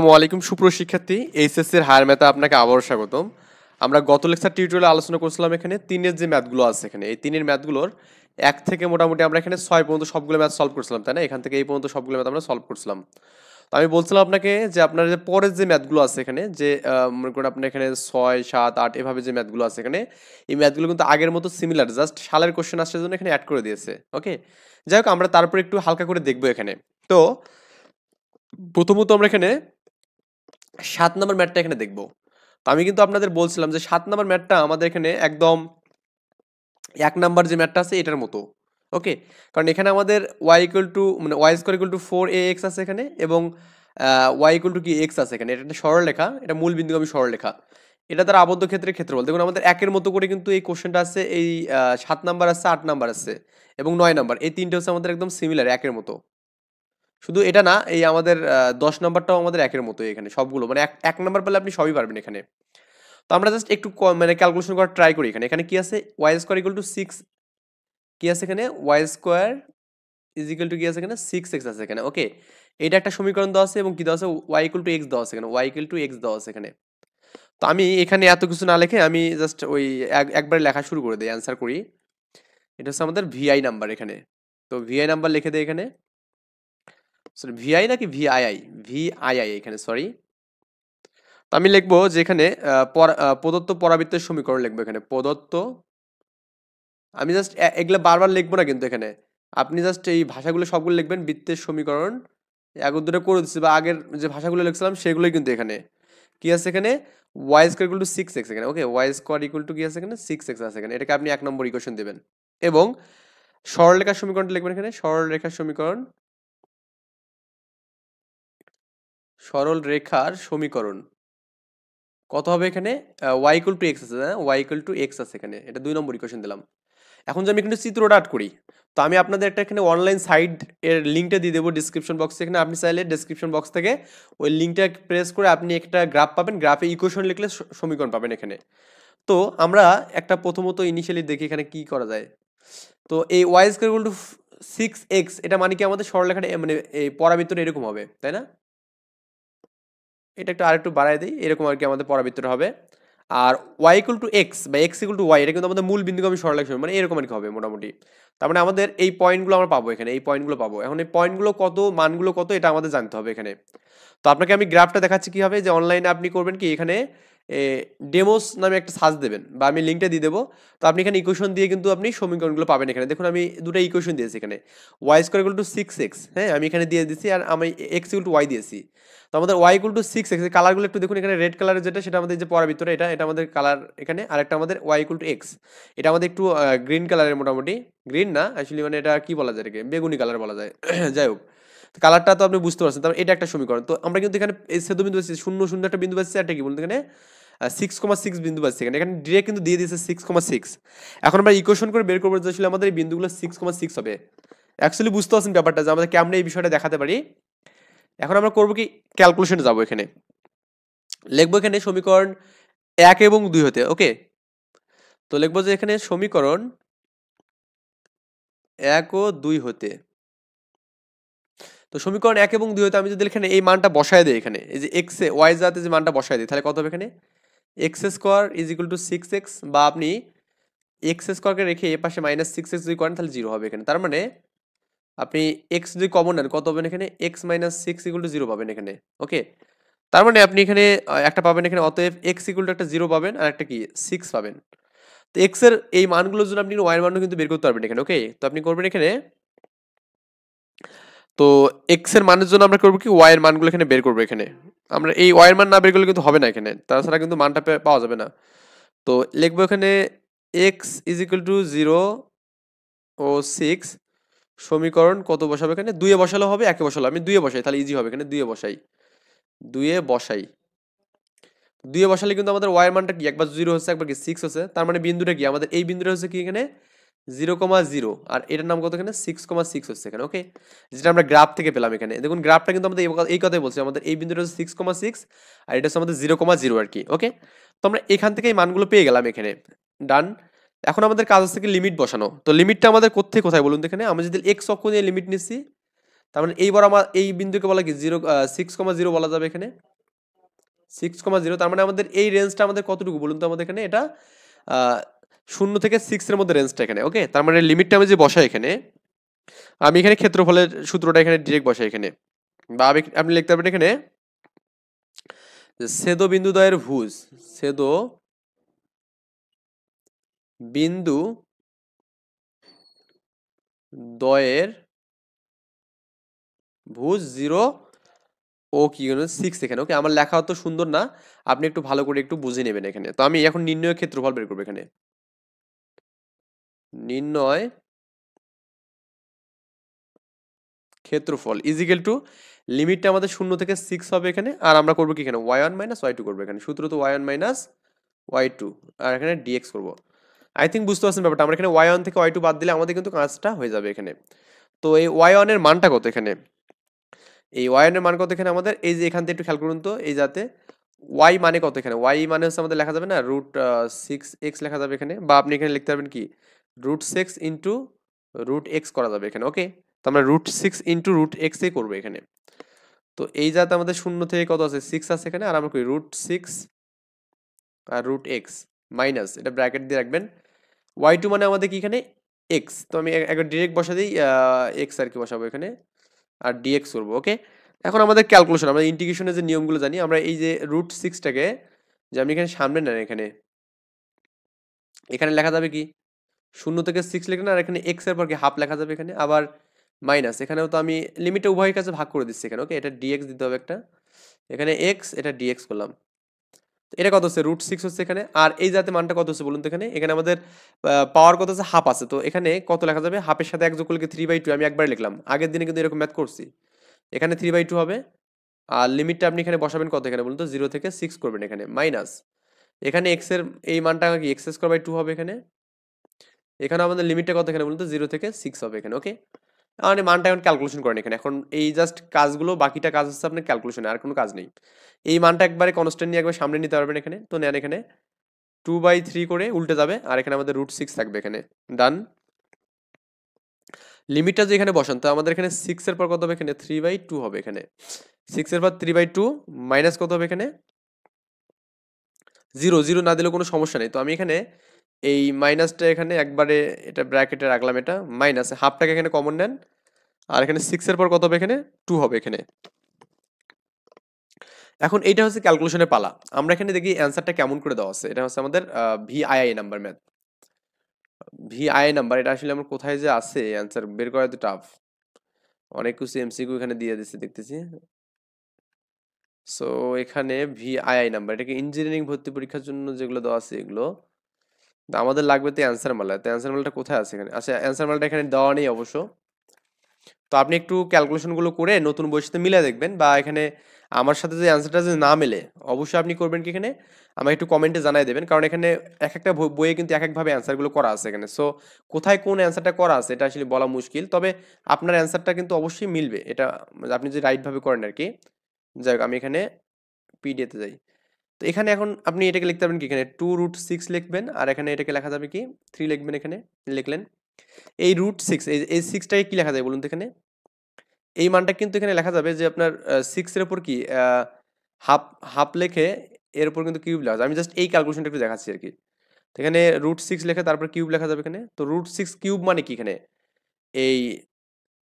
আসসালামু আলাইকুম সুপ্রিয় শিক্ষার্থী, এইচএসসি এর হায়ার ম্যাথে আপনাকে আবারও স্বাগতম। আমরা গত লেকচার টিউটোরিয়ালে আলোচনা করছিলাম এখানে তিনের যে ম্যাথগুলো আছে এখানে এই তিনের ম্যাথগুলোর এক থেকে মোটামুটি আমরা এখানে 6 পর্যন্ত সবগুলো ম্যাথ সলভ করছিলাম, তাই না? এখান থেকে এই পর্যন্ত সবগুলো ম্যাথ আমরা সলভ করছিলাম। তো আমি বলছিলাম আপনাকে যে আপনার যে পরের যে ম্যাথগুলো আছে এখানে যে মনে করেন আপনার এখানে 6, 7, 8 এভাবে যে ম্যাথগুলো আছে এখানে এই ম্যাথগুলো কিন্তু আগের মতো সিমিলার, জাস্ট সালের কোশ্চেন আসার জন্য এখানে অ্যাড করে দিয়েছে। ওকে, যাই হোক আমরা তারপর একটু হালকা করে দেখবো এখানে। তো প্রথমত আমরা এখানে 7 নম্বর ম্যাথটা এখানে দেখব। তো আমি কিন্তু আপনাদের বলছিলাম যে 7 নম্বর ম্যাথটা আমাদের এখানে একদম 1 নাম্বার যে ম্যাথটা আছে এটার মতো। ওকে? কারণ এখানে আমাদের y মানে y² 4ax আছে এখানে এবং y কি x আছে এখানে। এটা একটা সরলরেখা, এটা মূল বিন্দুগামী সরলরেখা। এটা দ্বারা আবদ্ধ ক্ষেত্রের ক্ষেত্রফল। দেখুন আমাদের 1 এর মতো করে কিন্তু এই কোশ্চেনটা আছে, এই 7 নাম্বার আছে, 8 নাম্বার আছে এবং 9 নাম্বার। এই তিনটে হচ্ছে আমাদের একদম সিমিলার, 1 এর মতো। শুধু এটা না, এই আমাদের 10 নাম্বারটাও আমাদের 1 এর মতোই এখানে সবগুলো। মানে 1 নাম্বার পেলে আপনি সবই পারবেন এখানে। তো আমরা জাস্ট একটু মানে ক্যালকুলেশন করার ট্রাই করি এখানে। এখানে কি আছে? y² 6 কি আছে এখানে? y² কি আছে এখানে? 6x আছে এখানে। ওকে, এটা একটা সমীকরণ দেওয়া আছে এবং কি দেওয়া আছে? y x দেওয়া আছে এখানে, y x দেওয়া আছে এখানে। তো আমি এখানে এত কিছু না লিখে আমি জাস্ট ওই একবারে লেখা শুরু করে দেই, অ্যান্সার করি। এটা হচ্ছে আমাদের ভিআই নাম্বার এখানে। তো ভিআই নাম্বার লিখে দেই এখানে। সরি, ভিআই নাকি ভিআইআই? ভিআইআই এখানে, সরি। তো আমি লিখবো যে এখানে প্রদত্ত পরাবৃত্তের সমীকরণ লিখবো এখানে। প্রদত্ত, আমি জাস্ট এগুলো বারবার লিখবো না কিন্তু এখানে। আপনি জাস্ট এই ভাষাগুলো সবগুলো লিখবেন। বৃত্তের সমীকরণ এক দুটো করে দিচ্ছি, বা আগের যে ভাষাগুলো লিখছিলাম সেগুলোই কিন্তু এখানে কি আছে এখানে? y² 6x এখানে। ওকে, y² কি আছে এখানে? 6x আছে এখানে। এটাকে আপনি 1 নম্বর ইকুয়েশন দেবেন এবং সরলরেখার সমীকরণটা লিখবেন এখানে। সরলরেখার সমীকরণ, সরলরেখার সমীকরণ কত হবে এখানে? y x আছে, হ্যাঁ, y x আছে এখানে। এটা 2 নম্বর ইকুয়েশন দিলাম। এখন যে আমি কিন্তু চিত্রটা আর্ট করি, তো আমি আপনাদের একটা এখানে অনলাইন সাইট এর লিঙ্কটা দিয়ে দেবো ডিসক্রিপশন বক্সে। এখানে আপনি চাইলে ডিসক্রিপশন বক্স থেকে ওই লিঙ্কটা প্রেস করে আপনি একটা গ্রাফ পাবেন, গ্রাফে ইকুয়েশন লিখলে সমীকরণ পাবেন এখানে। তো আমরা একটা প্রথমত ইনিশিয়ালি দেখি এখানে কি করা যায়। তো এই y² 6x এটা মানে কি আমাদের সরলরেখাটা মানে এই পরাবৃত্তটা এরকম হবে, তাই না? এটা একটু আরেকটু বাড়ায় দিই, এরকম আর কি আমাদের পরাবৃত্তটা হবে। আর y x বা x y এটা কিন্তু আমাদের মূল বিন্দুগামী সরলরেখা মানে এরকম আর কি হবে মোটামুটি। তার মানে আমাদের এই পয়েন্টগুলো আমরা পাবো এখানে, এই পয়েন্টগুলো পাবো। এখন এই পয়েন্টগুলো কত, মানগুলো কত, এটা আমাদের জানতে হবে এখানে। তো আপনাকে আমি গ্রাফটা দেখাচ্ছি কিভাবে। যে অনলাইনে আপনি করবেন কি, এখানে ডেমোস নামে একটা সার্চ দেবেন, বা আমি লিঙ্কটা দিয়ে দেবো। তো আপনি এখানে ইকুয়েশন দিয়ে কিন্তু আপনি সমীকরণগুলো পাবেন এখানে। দেখুন আমি দুটো ইকুয়েশন দিয়েছি এখানে, y² 6x, হ্যাঁ, আমি এখানে দিয়ে দিচ্ছি, আর আমি x y দিয়েছি। তো আমাদের y 6x, কালারগুলো একটু দেখুন এখানে। রেড কালারের যেটা, সেটা আমাদের যে পরাবৃত্তটা, এটা এটা আমাদের কালার এখানে। আর একটা আমাদের y x, এটা আমাদের একটু গ্রিন কালারের, মোটামুটি গ্রিন না অ্যাকচুয়ালি, মানে এটা কি বলা যায়, এটাকে বেগুনি কালার বলা যায়। যাই হোক, কালারটা তো আপনি বুঝতে পারছেন। তারপর এটা একটা সমীকরণ। তো আমরা কিন্তু এখানে এই ছেদবিন্দু পাচ্ছি, 0 0 একটা বিন্দু পাচ্ছি, একটা কি বলতে এখানে 6,6 বিন্দু পাচ্ছি এখানে। এখানে ডিরেক্ট কিন্তু দিয়ে দিয়েছে 6,6। এখন আমরা ইকুয়েশন করে বের করবো যে আসলে আমাদের এই বিন্দুগুলো 6,6 হবে। অ্যাকচুয়ালি বুঝতে পারছেন ব্যাপারটা, যে আমাদের কেমনে এই বিষয়টা দেখাতে পারি। এখন আমরা করবো কি, ক্যালকুলেশনে যাবো এখানে। লিখবো এখানে সমীকরণ 1 এবং 2 হতে। ওকে, তো লিখবো যে এখানে সমীকরণ 1 ও 2 হতে। তো সমীকরণ 1 এবং 2 হতে আমি যদি এখানে এই মানটা বসায় দিই এখানে, এই যে x এ y জাতে যে মানটা বসায় দিই, তাহলে কত হবে এখানে? x² 6x, বা আপনি x² কে রেখে এ পাশে -6x যদি করেন তাহলে 0 হবে এখানে। তার মানে আপনি x যদি কমন নেন কত পাবেন এখানে? x - 6 = 0 পাবেন এখানে। ওকে, তার মানে আপনি এখানে একটা পাবেন এখানে। অতএব x = একটা 0 পাবেন, আর একটা কি 6 পাবেন। তো x এর এই মানগুলোর জন্য আপনি y এর মানও কিন্তু বের করতে পারবেন এখানে। ওকে, তো আপনি করবেন এখানে, তো x এর মানের জন্য আমরা করব কি, y এর মানগুলো এখানে বের করব এখানে। আমরা এই y এর মান না বের করলে কিন্তু হবে না এখানে, তাছাড়া কিন্তু মানটা পাওয়া যাবে না। তো লিখবো এখানে x = 0 ও 6, সমীকরণ কত বসাবো এখানে? 2 এ বসালে হবে, 1 এ বসালে, আমি 2 এ বসাই তাহলে ইজি হবে এখানে। 2 এ বসাই, 2 এ বসাই, 2 এ বসালে কিন্তু আমাদের y এর মানটা কি, একবার 0 হচ্ছে, একবার কি 6 হচ্ছে। তার মানে বিন্দুটা কি, আমাদের এই বিন্দুটা হচ্ছে কি এখানে 0,0, আর এটার নাম কত এখানে? 6,6 হচ্ছে এখানে। ওকে, যেটা আমরা গ্রাফ থেকে পেলাম এখানে। দেখুন গ্রাফটা কিন্তু আমাদের এই কথাই বলছে, আমাদের এই বিন্দুটা হচ্ছে 6,6 আর এটা হচ্ছে আমাদের 0,0 আর কি। ওকে, তো আমরা এখান থেকে এই মানগুলো পেয়ে গেলাম এখানে। ডান। এখন আমাদের কাজ হচ্ছে কি লিমিট বসানো। তো লিমিটটা আমাদের কোথায় কোথায় বলুন তো এখানে? আমরা যদি x অক্ষ নিয়ে লিমিট নিচ্ছি, তার মানে এইবার আমার এই বিন্দুকে বলা কি 6,0 বলা যাবে এখানে। 6,0, তার মানে আমাদের এই রেঞ্জটা আমাদের কতটুকু বলুন তো আমাদের এখানে, এটা 0 থেকে 6 এর মধ্যে রেঞ্জটা এখানে। ওকে, তার মানে লিমিটটা আমি যে বসাই এখানে, আমি এখানে ক্ষেত্রফলের সূত্রটা এখানে ডিরেক্ট বসাই এখানে, বা আপনি লিখতে পারবেন এখানে যে ছেদ বিন্দুদ্বয়ের ভুজ, ছেদ বিন্দু দ্বয়ের ভুজ 0 ও কি 6 এখানে। ওকে, আমার লেখা অত সুন্দর না, আপনি একটু ভালো করে একটু বুঝে নেবেন এখানে। তো আমি এখন নির্ণয় ক্ষেত্রফল বের করবো এখানে, নির্ণয় ক্ষেত্রফল ইজিক্যাল টু লিমিটটা আমাদের 0 থেকে 6 হবে এখানে, আর আমরা করবো কি এখানে y1 মাইনাস y2 করবো এখানে, সূত্র তো y1 মাইনাস y2, আর এখানে dx করবো। আই থিঙ্ক বুঝতে পারছেন ব্যাপারটা, আমরা এখানে y1 থেকে y2 বাদ দিলে আমাদের কিন্তু কাজটা হয়ে যাবে এখানে। তো এই y1 এর মানটা কত এখানে, এই y1 এর মান কত এখানে আমাদের, এই যে এখান থেকে একটু খেয়াল করুন তো, এই যাতে y মানে কত এখানে, y মানে হচ্ছে আমাদের লেখা যাবে না √6x লেখা যাবে এখানে, বা আপনি এখানে লিখতে পারবেন কি √6 ইন্টু √x করা যাবে এখানে। ওকে, তো আমরা √6 ইন্টু √x এ করবো এখানে। তো এই যাতে আমাদের 0 থেকে কত আছে 6 আছে এখানে, আর আমরা করি √6 আর √x মাইনাস, এটা ব্র্যাকেট দিয়ে রাখবেন, y2 মানে আমাদের কি এখানে x, তো আমি একবার ডিরেক্ট বসা দিই x আর কি বসাবো এখানে, আর dx করবো। ওকে, এখন আমাদের ক্যালকুলেশন, আমরা ইন্টিগ্রেশনের যে নিয়মগুলো জানি, আমরা এই যে √6টাকে যে আমি এখানে সামনে নেন এখানে, এখানে লেখা যাবে কি 0 থেকে 6 লিখে না, আর এখানে x এর পর কি হাফ লেখা যাবে এখানে, আবার মাইনাস, এখানেও তো আমি লিমিটে উভয়ের কাছে ভাগ করে দিচ্ছি এখানে। ওকে, এটা dx দিতে হবে একটা, এখানে x, এটা dx করলাম। তো এটা কত হচ্ছে √6 হচ্ছে এখানে, আর এই জাতে মানটা কত হচ্ছে বলুন তো এখানে, এখানে আমাদের পাওয়ার কত হচ্ছে হাফ আছে, তো এখানে কত লেখা যাবে, হাফের সাথে 1 যোগ করলে 3/2, আমি একবার লিখলাম, আগের দিনে কিন্তু এরকম ম্যাথ করছি, এখানে 3/2 হবে। আর লিমিটটা আপনি এখানে বসাবেন কত এখানে বলুন তো, 0 থেকে 6 করবেন এখানে, মাইনাস এখানে x এর এই মানটা কি x² 2 হবে এখানে, এখানে আমাদের লিমিটটা কত এখানে বলুন তো, 0 থেকে 6 হবে এখানে। ওকে, মানে মানটা এখন ক্যালকুলেশন করেন এখানে, এখন এই জাস্ট কাজগুলো, বাকিটা কাজ হচ্ছে আপনার ক্যালকুলেশনে, আর কোনো কাজ নেই। এই মানটা একবারে কনস্ট্যান্ট নিয়ে একবার সামনে নিতে পারবেন এখানে, তো নেন এখানে 2/3 করে উল্টে যাবে, আর এখানে আমাদের √6 থাকবে এখানে, ডান। লিমিটটা যে এখানে বসান, তো আমাদের এখানে 6 এর পর কত হবে এখানে 3/2 হবে এখানে, 6 এর পর 3/2 মাইনাস কত হবে এখানে 0, 0 না দিলেও কোনো সমস্যা নেই। তো আমি এখানে এই মাইনাসটা এখানে একবারে এটা ব্র্যাকেটে রাখলাম, এটা মাইনাস হাফটাকে এখানে কমন নেন, আর এখানে 6 এর পর কত হবে এখানে 2 হবে এখানে। এখন এইটা হচ্ছে ক্যালকুলেশনের পালা, আমরা এখানে দেখি অ্যান্সারটা কেমন করে দেওয়া আছে। এটা হচ্ছে আমাদের VII number math, VII number, এটা আসলে আমার কোথায় যে আছে অ্যান্সার বের করা তো টাফ, অনেক কিছু এমসিকিউ এখানে দিয়ে দিচ্ছে দেখতেছি। সো এখানে ভিআইআই নাম্বার, এটাকে ইঞ্জিনিয়ারিং ভর্তি পরীক্ষার জন্য যেগুলো দেওয়া আছে এগুলো, তো আমাদের লাগবে তো অ্যান্সার মালা, তো অ্যান্সার মালাটা কোথায় আছে এখানে, আচ্ছা অ্যান্সার মালাটা এখানে দেওয়া নেই অবশ্য। তো আপনি একটু ক্যালকুলেশনগুলো করে নতুন বইয়ের সাথে মিলিয়ে দেখবেন, বা এখানে আমার সাথে যে অ্যান্সারটা যে না মেলে, অবশ্যই আপনি করবেন কি এখানে আমাকে একটু কমেন্টে জানাই দেবেন, কারণ এখানে এক একটা বইয়ে কিন্তু এক একভাবে অ্যান্সারগুলো করা আছে এখানে। সো কোথায় কোন অ্যান্সারটা করা আছে এটা আসলে বলা মুশকিল, তবে আপনার অ্যান্সারটা কিন্তু অবশ্যই মিলবে, এটা আপনি যদি রাইটভাবে করেন আর কি। যাই হোক, আমি এখানে পিডিএতে যাই, তো এখানে এখন আপনি এটাকে লিখতে পারবেন কি এখানে 2√6 লিখবেন, আর এখানে এটাকে লেখা যাবে কি 3 লিখবেন এখানে, লিখলেন। এই √6, এই 6টাকে কি লেখা যায় বলুন তো এখানে, এই মানটা কিন্তু এখানে লেখা যাবে যে আপনার 6 এর উপর কি হাফ হাফ লেখে এর উপর কিন্তু কিউব লেখা যায়, আমি জাস্ট এই ক্যালকুলেশনটা একটু দেখাচ্ছি আর কি। তো এখানে √6 লেখে তারপর কিউব লেখা যাবে এখানে, তো √6 কিউব মানে কি এখানে, এই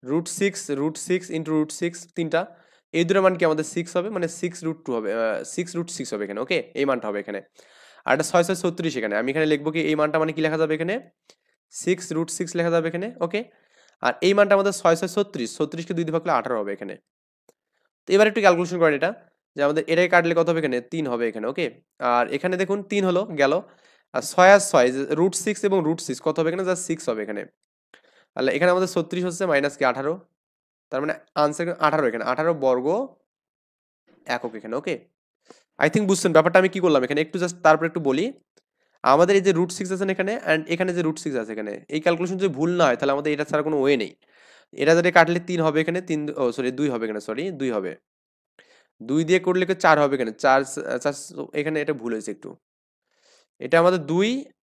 √6 ইন্টু √6 তিনটা, এই দুটো মান কি আমাদের 6 হবে, মানে 6√2 হবে, 6√6 হবে এখানে। ওকে, এই মানটা হবে এখানে, আর এটা 6×6 = 36 এখানে, আমি এখানে লিখবো কি এই মানটা মানে কি লেখা যাবে এখানে 6√6 লেখা যাবে এখানে। ওকে, আর এই মানটা আমাদের 6×6 = 36, 36কে 2 দিয়ে ভাগ করলে 18 হবে এখানে। তো এবার একটু ক্যালকুলেশন করেন এটা, যে আমাদের এটাই কাটলে কত হবে এখানে 3 হবে এখানে। ওকে, আর এখানে দেখুন 3 হলো গেল, আর 6 আর 6 √6 এবং √6 কত হবে এখানে, জাস্ট 6 হবে এখানে। তাহলে এখানে আমাদের 36 হচ্ছে মাইনাস কি 18, তার মানে আনসার 18 এখানে, 18 বর্গ একক এখানে। ওকে, আই থিঙ্ক বুঝছেন ব্যাপারটা আমি কি করলাম এখানে, একটু জাস্ট তারপর একটু বলি। আমাদের এই যে √6 আছে এখানে, অ্যান্ড এখানে যে √6 আছে এখানে, এই ক্যালকুলেশন যদি ভুল না হয় তাহলে আমাদের এটা ছাড়া কোনো ওয়ে নেই। এটা যদি কাটলে 3 হবে এখানে, 3 ও সরি 2 হবে এখানে, সরি 2 হবে, 2 দিয়ে করলে 4 হবে এখানে, 4 4 এখানে এটা ভুল হয়েছে একটু, এটা আমাদের 2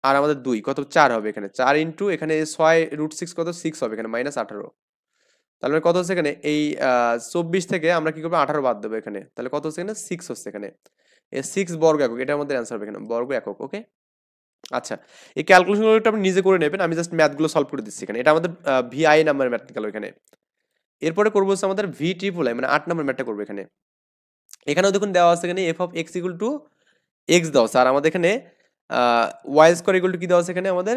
আর আমাদের 2 কত 4 হবে এখানে, 4 ইন্টু এখানে 6 √6 কত 6 হবে এখানে, মাইনাস 18, তাহলে কত হচ্ছে এখানে এই 24 থেকে আমরা কি করবো 18 বাদ দেবো এখানে, তাহলে কত হচ্ছে এখানে 6 হচ্ছে এখানে। 6 বর্গ একক, এটা আমাদের অ্যান্সার হবে এখানে, বর্গ একক। ওকে, আচ্ছা, এই ক্যালকুলেশনগুলো একটু আপনি নিজে করে নেবেন, আমি জাস্ট ম্যাথগুলো সলভ করে দিচ্ছি এখানে। এটা আমাদের ভিআই নাম্বার ম্যাথ গেল এখানে। এরপরে করবো হচ্ছে আমাদের ভি ট্রিপল আই, মানে 8 নম্বর ম্যাথটা করবো এখানে। এখানেও দেখুন দেওয়া আছে এখানে F of x equal two x দেওয়া আছে, আর আমাদের এখানে ওয়াই স্কোয়ার ইকুয়াল টু কি দেওয়া আছে এখানে আমাদের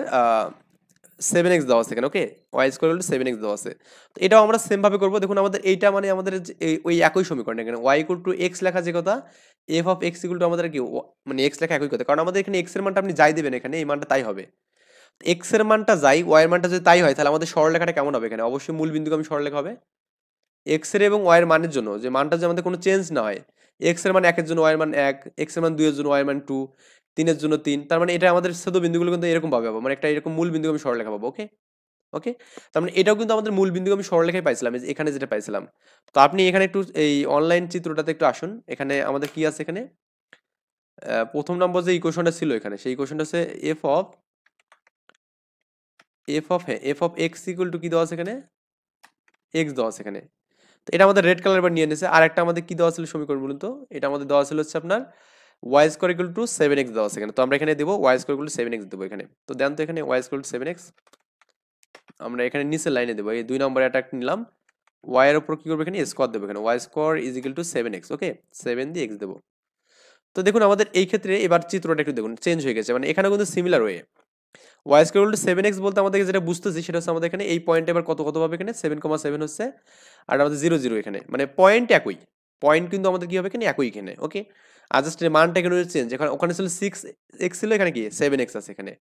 7x দেওয়া আছে এখানে। Okay, y square equal to 7x দেওয়া আছে। তো এটাও আমরা সেম ভাবে করবো। দেখুন আমাদের এইটা মানে আমাদের ওই একই সমীকরণ, এখানে ওয়াই ইকুয়াল টু এক্স লেখা যে কথা, F of x equal to আমাদের কি মানে এক্স লেখা একই কথা, কারণ আমাদের এখানে এক্স এর মানটা আপনি যাই দেবেন এখানে এই মানটা তাই হবে। এক্স এর মানটা যাই, ওয়াই এর মানটা যদি তাই হয়, তাহলে আমাদের সরলরেখাটা কেমন হবে এখানে? অবশ্যই মূল বিন্দুগামী সরলরেখা হবে। এক্স এর এবং ওয়াই এর মানের জন্য যে মানটা যে আমাদের কোনো চেঞ্জ না হয়, এক্স এর মান 1 এর জন্য ওয়াই এর মান 1, এক্স এর মান 2 এর জন্য ওয়াই এর মান 2, 3 এর জন্য 3, তার মানে এটা আমাদের ছোট বিন্দুগুলো কিন্তু এরকম ভাবে পাবো, মানে একটা এরকম মূল বিন্দুগামী সরলরেখা পাবো। ওকে, ওকে, তার মানে এটাও কিন্তু আমাদের মূল বিন্দুগামী সরলরেখায় পাইছিলাম, এই যে এখানে যেটা পাইছিলাম। তো আপনি এখানে একটু এই অনলাইন চিত্রটাতে একটু আসুন। এখানে আমাদের কি আছে এখানে, প্রথম নম্বর যে ইকুয়েশনটা ছিল এখানে, সেই ইকুয়েশনটা হচ্ছে F of x equal two কি দেওয়া আছে এখানে, এক্স দেওয়া আছে এখানে। তো এটা আমাদের রেড কালার এবার নিয়ে নিয়েছে। আর একটা আমাদের কি দেওয়া ছিল সমীকরণ বলুন তো, এটা আমাদের দেওয়া ছিল হচ্ছে আপনার Y square equal to 7x দেওয়া আছে এখানে। তো আমরা এখানে দেবো Y square equal to 7x দেবো এখানে। তো দেন তো এখানে ওয়াই স্কোয়ার টু 7x আমরা এখানে নিচের লাইনে দেবো, এই 2 নম্বরে একটা নিলাম, ওয়াই এর উপর কি করবো এখানে স্কোয়ার দেবো এখানে, y square is equal to 7x। Okay, 7 দিয়ে x দেবো। তো দেখুন আমাদের এই ক্ষেত্রে এবার চিত্রটা একটু দেখুন চেঞ্জ হয়ে গেছে, মানে এখানে কিন্তু similar way. Y square equal to 7x বলতে আমাদের যেটা বুঝতেছি সেটা হচ্ছে আমাদের এখানে এই পয়েন্টে এবার কত কত পাবে এখানে 7,7 হচ্ছে, আর আমাদের 0 0 এখানে, মানে পয়েন্ট একই, পয়েন্ট কিন্তু আমাদের কি হবে এখানে একই এখানে। ওকে, আর জাস্ট মানটা এখানে চেঞ্জ, এখানে ওখানে ছিল 6x ছিল, এখানে কি 7x আছে এখানে।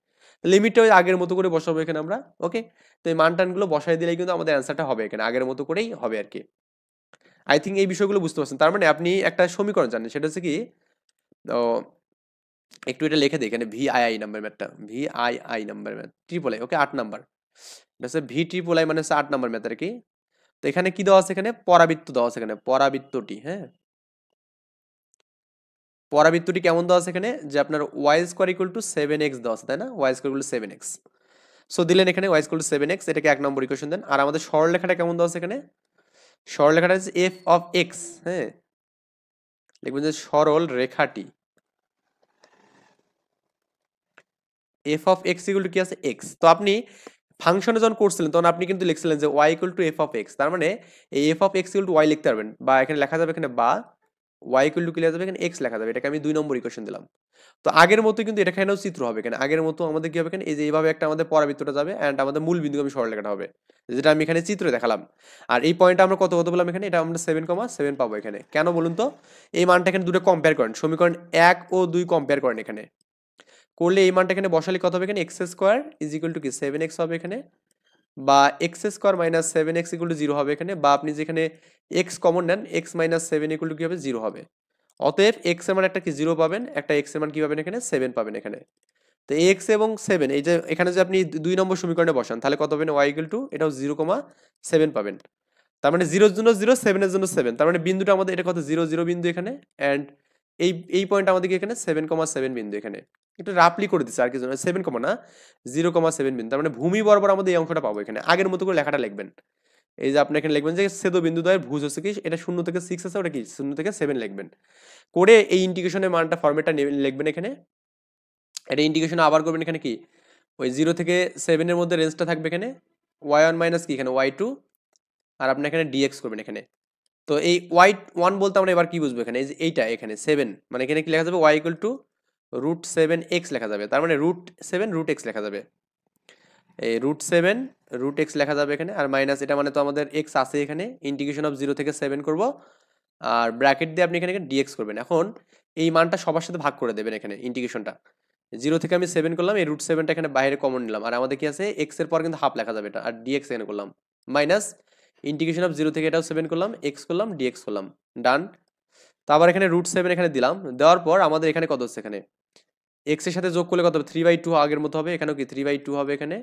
লিমিটটা ওই আগের মতো করে বসাবো এখানে আমরা। ওকে, তো এই মান টানগুলো বসাই দিলেই কিন্তু আমাদের অ্যান্সারটা হবে এখানে, আগের মতো করেই হবে আর কি। আই থিঙ্ক এই বিষয়গুলো বুঝতে পারছেন। তার মানে আপনি একটা সমীকরণ জানেন, সেটা হচ্ছে কি, ও, একটু এটা লিখে দিই এখানে, ভিআইআই নাম্বার ম্যাথটা, VII number math triple I. Okay, 8 number, এটা হচ্ছে ভি ট্রিপল আই, মানে হচ্ছে 8 নাম্বার ম্যাথ আর কি। তো এখানে কি দেওয়া আছে এখানে, পরাবৃত্ত দেওয়া আছে এখানে, পরাবৃত্তটি। হ্যাঁ, পরাবৃত্তটি কেমন দেওয়া আছে এখানে, যে আপনার Y square equal to 7x দেওয়া আছে, তাই না? Y square equal to 7x, so দিলেন এখানে ওয়াই স্কোয়ার টু 7x, এটাকে 1 নম্বর ইকুয়েশন দেন। আর আমাদের সরলরেখাটা কেমন দেওয়া আছে এখানে, সরলরেখাটা হচ্ছে এফ অফ এক্স। হ্যাঁ, লিখবেন যে সরল রেখাটি F of x equal two কি আছে, এক্স। তো আপনি ফাংশনে যখন করছিলেন তখন আপনি কিন্তু লিখছিলেন যে y equal to f of x, তার মানে এই f of x equal to y লিখতে পারবেন, বা এখানে লেখা যাবে এখানে, বা ওয়াই ইকুয়াল টু কি লেখা যাবে এখানে, এক্স লেখা যাবে। এটাকে আমি 2 নম্বর ইকুয়েশন দিলাম। তো আগের মতো কিন্তু এটা এখানেও চিত্র হবে এখানে, আগের মতো আমাদের কি হবে এখানে, এই যে এইভাবে একটা আমাদের পরাবৃত্তটা যাবে এন্ড আমাদের মূল বিন্দুগামী সরলরেখাটা হবে, যেটা আমি এখানে চিত্রে দেখালাম। আর এই পয়েন্টটা আমরা কত কত বললাম এখানে, এটা আমরা 7,7 পাবো এখানে। কেন বলুন তো, এই মানটা এখানে দুটো কম্পেয়ার করেন, সমীকরণ 1 ও 2 কম্পেয়ার করেন এখানে, করলে এই মানটা এখানে বসালে কত হবে এখানে, x square is equal two কি 7x হবে এখানে, বা x square minus 7x equal to 0 হবে এখানে, বা আপনি যেখানে এক্স কমন নেন এক্স মাইনাস 7 ইকুয়াল টু কি হবে, 0 হবে। অতএব এক্স এর মান একটা কি 0 পাবেন, একটা এক্স এর মান কি পাবেন এখানে, 7 পাবেন এখানে। তো এক্স এবং 7 এই যে এখানে যে আপনি 2 নম্বর সমীকরণে বসান, তাহলে কত পাবেন, ওয়াই ইকুয়াল টু এটাও 0,7 পাবেন। তার মানে 0 এর জন্য 0, 7 এর জন্য 7, তার মানে বিন্দুটা আমাদের এটা কত, 0 0 বিন্দু এখানে, এন্ড এই পয়েন্ট আমাদের এখানে 7,7 বিন্দু এখানে। একটু রাফলি করে দিচ্ছে আর কি, 7 না 0,7 বিন্দু, তার মানে ভূমি বরাবর আমাদের এই অংশটা পাবো এখানে। আগের মতো করে লেখাটা লিখবেন, এই যে আপনি এখানে লিখবেন যে ছেদ বিন্দুদ্বয়ের ভুজ হচ্ছে কি, এটা 0 থেকে 6 আছে, ওটা কি 0 থেকে 7 লিখবেন, করে এই ইন্টিগ্রেশনের মানটা ফরম্যাটটা লিখবেন এখানে। এটা ইন্টিগ্রেশন আবার করবেন এখানে কি, ওই 0 থেকে 7 এর মধ্যে রেঞ্জটা থাকবে এখানে, y1 মাইনাস কি এখানে y2, আর আপনি এখানে dx করবেন এখানে। তো এই y1 বলতে আমরা এবার কি বুঝবো এখানে, এই যে এইটা এখানে 7, মানে এখানে কি লেখা যাবে, y ইকুয়াল টু √7x লেখা যাবে, তার মানে √7 √x লেখা যাবে, এই √7 √x লেখা যাবে এখানে। আর মাইনাস এটা মানে তো আমাদের x আছে এখানে, ইন্টিগ্রেশন অফ 0 থেকে 7 করব, আর ব্র্যাকেট দিয়ে আপনি এখানে dx করবেন। এখন এই মানটা সবার সাথে ভাগ করে দেবেন এখানে, ইন্টিগ্রেশনটা 0 থেকে আমি 7 করলাম, এই √7টা এখানে বাইরে কমন নিলাম, আর আমাদের কি আছে x এর পর কিন্তু হাফ লেখা যাবে এটা, আর dx এখানে করলাম, মাইনাস ইন্টিগ্রেশন অফ 0 থেকে এটাও 7 করলাম, x করলাম, dx করলাম, ডান। তো আবার এখানে √7 এখানে দিলাম, দেওয়ার পর আমাদের এখানে কত হচ্ছে এখানে, x এর সাথে যোগ করলে কত হবে, 3/2 আগের মতো হবে, এখানেও কি 3/2 হবে এখানে,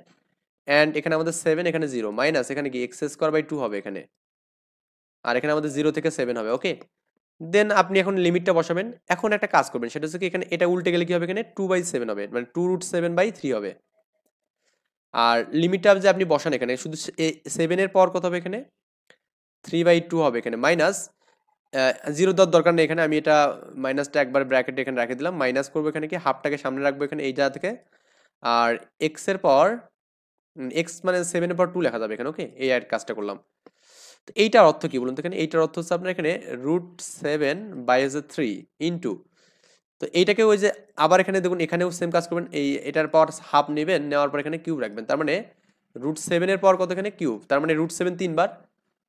এন্ড এখানে আমাদের 7 এখানে 0, মাইনাস এখানে কি x² 2 হবে এখানে, আর এখানে আমাদের 0 থেকে 7 হবে। ওকে, দেন আপনি এখন লিমিটটা বসাবেন। এখন একটা কাজ করবেন, সেটা হচ্ছে কি এখানে এটা উল্টে গেলে কি হবে এখানে, 2/7 হবে, মানে 2√7/3 হবে। আর লিমিটটা যে আপনি বসান এখানে, শুধু 7 এর পর কত হবে এখানে, 3/2 হবে এখানে, মাইনাস জিরো দেওয়ার দরকার নেই এখানে, আমি এটা মাইনাসটা একবার ব্র্যাকেটে এখানে রেখে দিলাম, মাইনাস করবো এখানে কি হাফটাকে সামনে রাখবো এখানে এই জায়গা থেকে, আর এক্স এর পর এক্স মানে 7 এর পর 2 লেখা যাবে এখানে, ওকে এই আর কাজটা করলাম। তো এইটার অর্থ কি বলুন তো এখানে, এইটার অর্থ হচ্ছে আপনার এখানে √7/3 ইন্টু, তো এইটাকে ওই যে আবার এখানে দেখুন এখানেও সেম কাজ করবেন, এই এটার পর হাফ নেবেন, নেওয়ার পর এখানে কিউব রাখবেন, তার মানে √7 এর পর কত এখানে কিউব, তার মানে √7 তিনবার,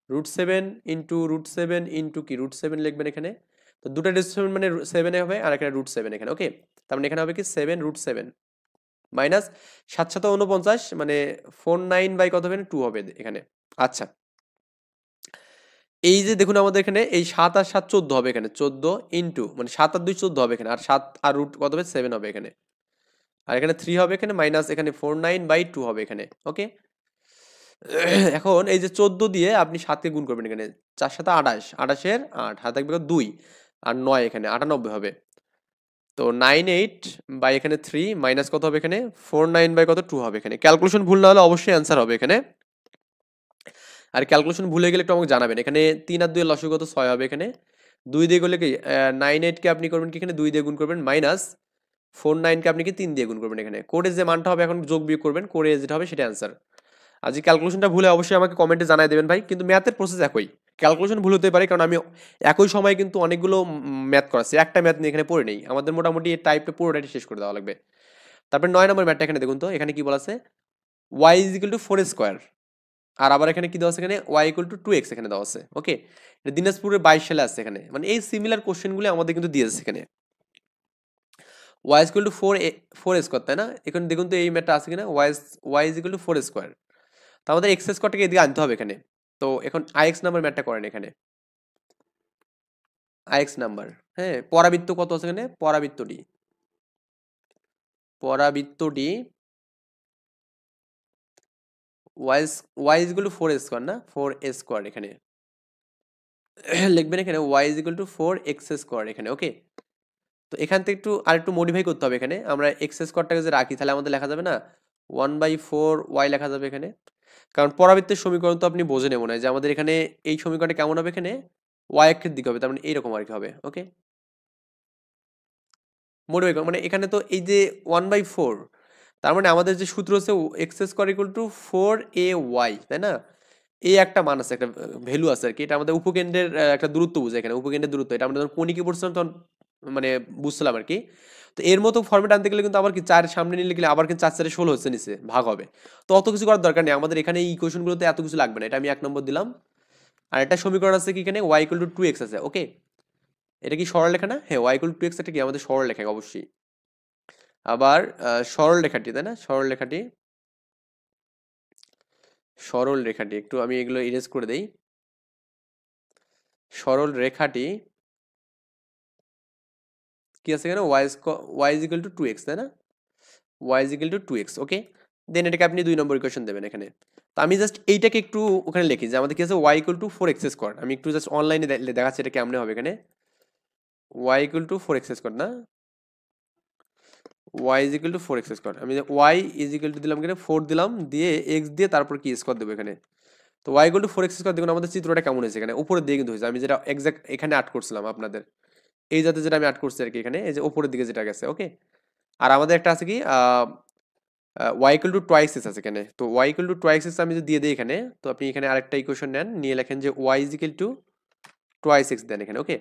√7 ইন্টু √7 ইন্টু কি √7 লিখবেন এখানে, তো দুটো √7 মানে 7 হবে, আর এখানে √7 এখানে, ওকে। তার মানে এখানে হবে কি 7 √7 মাইনাস 749 মানে 49 বাই কত হবে 2 হবে এখানে। আচ্ছা, এই যে দেখুন আমাদের এখানে এই 7 আর 7 14 হবে এখানে, 14 ইন্টু মানে 7 আর 2 14 হবে এখানে, আর 7 আর রুট কত হবে 7 হবে এখানে, আর এখানে 3 হবে এখানে, মাইনাস এখানে 49/2 হবে এখানে, ওকে। এখন এই যে 14 দিয়ে আপনি 7কে গুণ করবেন এখানে, 4 7 28, 28 এর 8 হাতে থাকবে 2 আর 9 এখানে 98 হবে, তো 98 বাই এখানে 3 মাইনাস কত হবে এখানে 49 বাই কত 2 হবে এখানে। ক্যালকুলেশন ভুল না হলে অবশ্যই অ্যান্সার হবে এখানে, আর ক্যালকুলেশন ভুলে গেলে একটু আমাকে জানাবেন। এখানে 3 আর 2 এর লসাগু কত 6 হবে এখানে, 2 দিয়ে করলে কি 98 কে আপনি করবেন কি এখানে 2 দিয়ে গুণ করবেন, মাইনাস 49 কে আপনি কি 3 দিয়ে গুণ করবেন এখানে, কোডে যে মানটা হবে এখন যোগ বিয়োগ করবেন, করে যেটা হবে সেটা অ্যান্সার। আর যে ক্যালকুলেশনটা ভুলে অবশ্যই আমাকে কমেন্টে জানাই দেবেন ভাই, কিন্তু ম্যাথের প্রসেস একই, ক্যালকুলেশন ভুল হতে পারে কারণ আমি একই সময় কিন্তু অনেকগুলো ম্যাথ করাচ্ছি, একটা ম্যাথ নিয়ে এখানে পড়ে নেই, আমাদের মোটামুটি এই টাইপটা পুরোটাই শেষ করে দেওয়া লাগবে। তারপরে 9 নম্বর ম্যাথটা এখানে দেখুন তো, এখানে কি বলা আছে y = 4 স্কোয়ার, আর আবার এখানে কি দেওয়া আছে এখানে y = 2x এখানে দেওয়া আছে, ওকে। এটা দিনাজপুরের 22 সালে আছে এখানে, মানে এই সিমিলার কোশ্চেনগুলো আমাদের কিন্তু দিয়েছে এখানে, y = 4 স্কোয়ার, তাই না? এখানে দেখুন তো এই ম্যাথটা আছে কিনা, y = 4 স্কোয়ার, তো আমাদের এক্স স্কোয়ারটাকে এদিকে আনতে হবে এখানে। তো এখন আইএক্স নাম্বার ম্যাথটা করেন এখানে, আইএক্স নাম্বার, হ্যাঁ, পরাবৃত্ত কত আছে এখানে, পরাবৃত্তটি y = 4 স্কোয়ার না, 4 স্কোয়ার এখানে লিখবেন এখানে y = 4x স্কোয়ার এখানে, ওকে। তো এখান থেকে একটু আর একটু মডিফাই করতে হবে এখানে, আমরা এক্স স্কোয়ারটাকে যে রাখি তাহলে আমাদের লেখা যাবে না 1/4 y লেখা যাবে এখানে, কারণ পরাবৃত্তের সমীকরণ তো আপনি বোঝেন মনে হয় যে আমাদের এখানে এই সমীকরণটা কেমন হবে এখানে y অক্ষের দিকে হবে, তার মানে এইরকম আর কি হবে, ওকে। মডিফাই মানে এখানে তো এই যে 1/4, তার মানে আমাদের যে সূত্র হচ্ছে x2 = 4ay, তাই না? এই একটা মান আছে, একটা ভ্যালু আছে আর কি, এটা আমাদের উপকেন্দ্রের একটা দূরত্ব বোঝায় এখানে, উপকেন্দ্রের দূরত্ব, এটা আমরা যখন কোণিকে পড়ছিলাম তখন মানে বুঝছিলাম আর কি। তো এর মতো ফর্মেট আনতে গেলে কিন্তু আবার কি 4 সামনে নিলে গেলে আবার কিন্তু 4 4 16 হচ্ছে নিচে ভাগ হবে, তো অত কিছু করার দরকার নেই আমাদের এখানে, এই ইকুয়েশনগুলোতে এত কিছু লাগবে না, এটা আমি 1 নম্বর দিলাম। আর একটা সমীকরণ আছে কি এখানে y = 2x আছে, ওকে। এটা কি সরলরেখা না? হ্যাঁ, y = 2x এটা কি আমাদের সরলরেখা অবশ্যই। আবার সরলরেখাটি, তাই না, সরল রেখাটি একটু আমি এগুলো ইরেজ করে দেই, সরল রেখাটি কি আছে এখানে y = 2x, তাই না, y = 2x, ওকে। দেন এটাকে আপনি 2 নম্বর ইকুয়েশন দেবেন এখানে। তো আমি জাস্ট এইটাকে একটু ওখানে লিখি যে আমাদের কি আছে y = 4x², আমি একটু জাস্ট অনলাইনে দেখাচ্ছি এটা কেমনে হবে এখানে, y = 4x² না, y = 4x², আমি y দিলাম এখানে 4 দিলাম, দিয়ে x দিয়ে তারপর কি স্কোয়ার দেবো এখানে। তো y = 4x² দেখুন আমাদের চিত্রটা কেমন হয়েছে এখানে, উপরের দিকে কিন্তু হয়েছে, আমি যেটা এক্সাক্ট এখানে আট করছিলাম আপনাদের, এই যাতে যেটা আমি আট করছি আর কি এখানে, এই যে উপরের দিকে যেটা গেছে, ওকে। আর আমাদের একটা আছে কি y = 2x আছে এখানে, তো y = 2x আমি যদি দিয়ে দিই এখানে, তো আপনি এখানে আরেকটা ইকুয়েশন নেন, নিয়ে লেখেন যে y = 2x দেন এখানে, ওকে।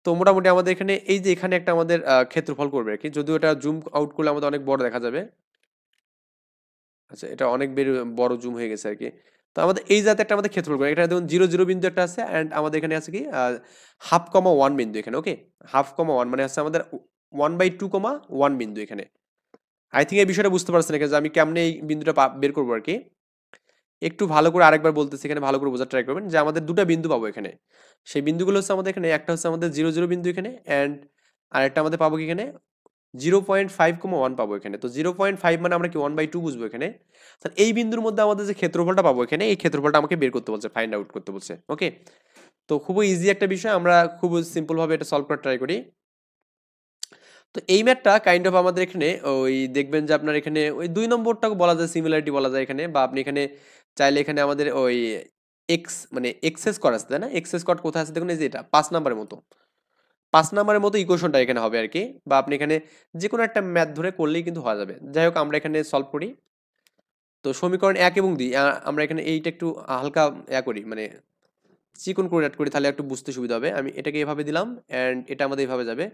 তো মোটামুটি আমাদের এখানে এই যে এখানে একটা আমাদের ক্ষেত্রফল করবে আর কি, যদিও এটা জুম আউট করলে আমাদের অনেক বড় দেখা যাবে, আচ্ছা এটা অনেক বড় জুম হয়ে গেছে আর কি। তো আমাদের এই জাতে একটা আমাদের ক্ষেত্রফল করবে, এটা দেখুন 0 0 বিন্দু একটা আছে, অ্যান্ড আমাদের এখানে আছে কি 1/2, 1 বিন্দু এখানে, ওকে। 1/2, 1 মানে হচ্ছে আমাদের 1/2, 1 বিন্দু এখানে। আই থিঙ্ক এই বিষয়টা বুঝতে পারছেন এখানে যে আমি কেমনে এই বিন্দুটা বের করবো আর কি। একটু ভালো করে আরেকবার বলতেছি, এখানে ভালো করে বোঝার ট্রাই করবেন যে আমাদের দুটো বিন্দু পাবো এখানে, সেই বিন্দুগুলো হচ্ছে আমাদের এখানে একটা হচ্ছে আমাদের 0 0 বিন্দু এখানে, অ্যান্ড আরেকটা আমাদের পাবো কি এখানে 0.5, 1 পাবো এখানে। তো 0.5 মানে আমরা কি 1/2 বুঝবো এখানে। তাহলে এই বিন্দুর মধ্যে আমাদের যে ক্ষেত্রফলটা পাবো এখানে, এই ক্ষেত্রফলটা আমাকে বের করতে বলছে, ফাইন্ড আউট করতে বলছে, ওকে। তো খুবই ইজি একটা বিষয়, আমরা খুব সিম্পল ভাবে এটা সলভ করার ট্রাই করি। তো এই ম্যাথটা কাইন্ড অফ আমাদের এখানে ওই দেখবেন যে আপনার এখানে ওই 2 নম্বরটাকে বলা যায় সিমিলারিটি বলা যায় এখানে, বা আপনি এখানে চাইলে এখানে আমাদের ওই এক্স মানে এক্সেস করা আছে তাই না, এক্সেস কড কোথায় আছে দেখুন, এই যে এটা 5 নাম্বারের মতো, 5 নাম্বারের মতো ইকুয়েশনটা এখানে হবে আর কি, বা আপনি এখানে যে কোনো একটা ম্যাথ ধরে করলেই কিন্তু হয়ে যাবে। যাই হোক আমরা এখানে সলভ করি। তো সমীকরণ 1 এবং 2 আমরা এখানে এইটা একটু হালকা করি, মানে চিকন করে অ্যাড করি, তাহলে একটু বুঝতে সুবিধা হবে। আমি এটাকে এভাবে দিলাম অ্যান্ড এটা আমাদের এভাবে যাবে।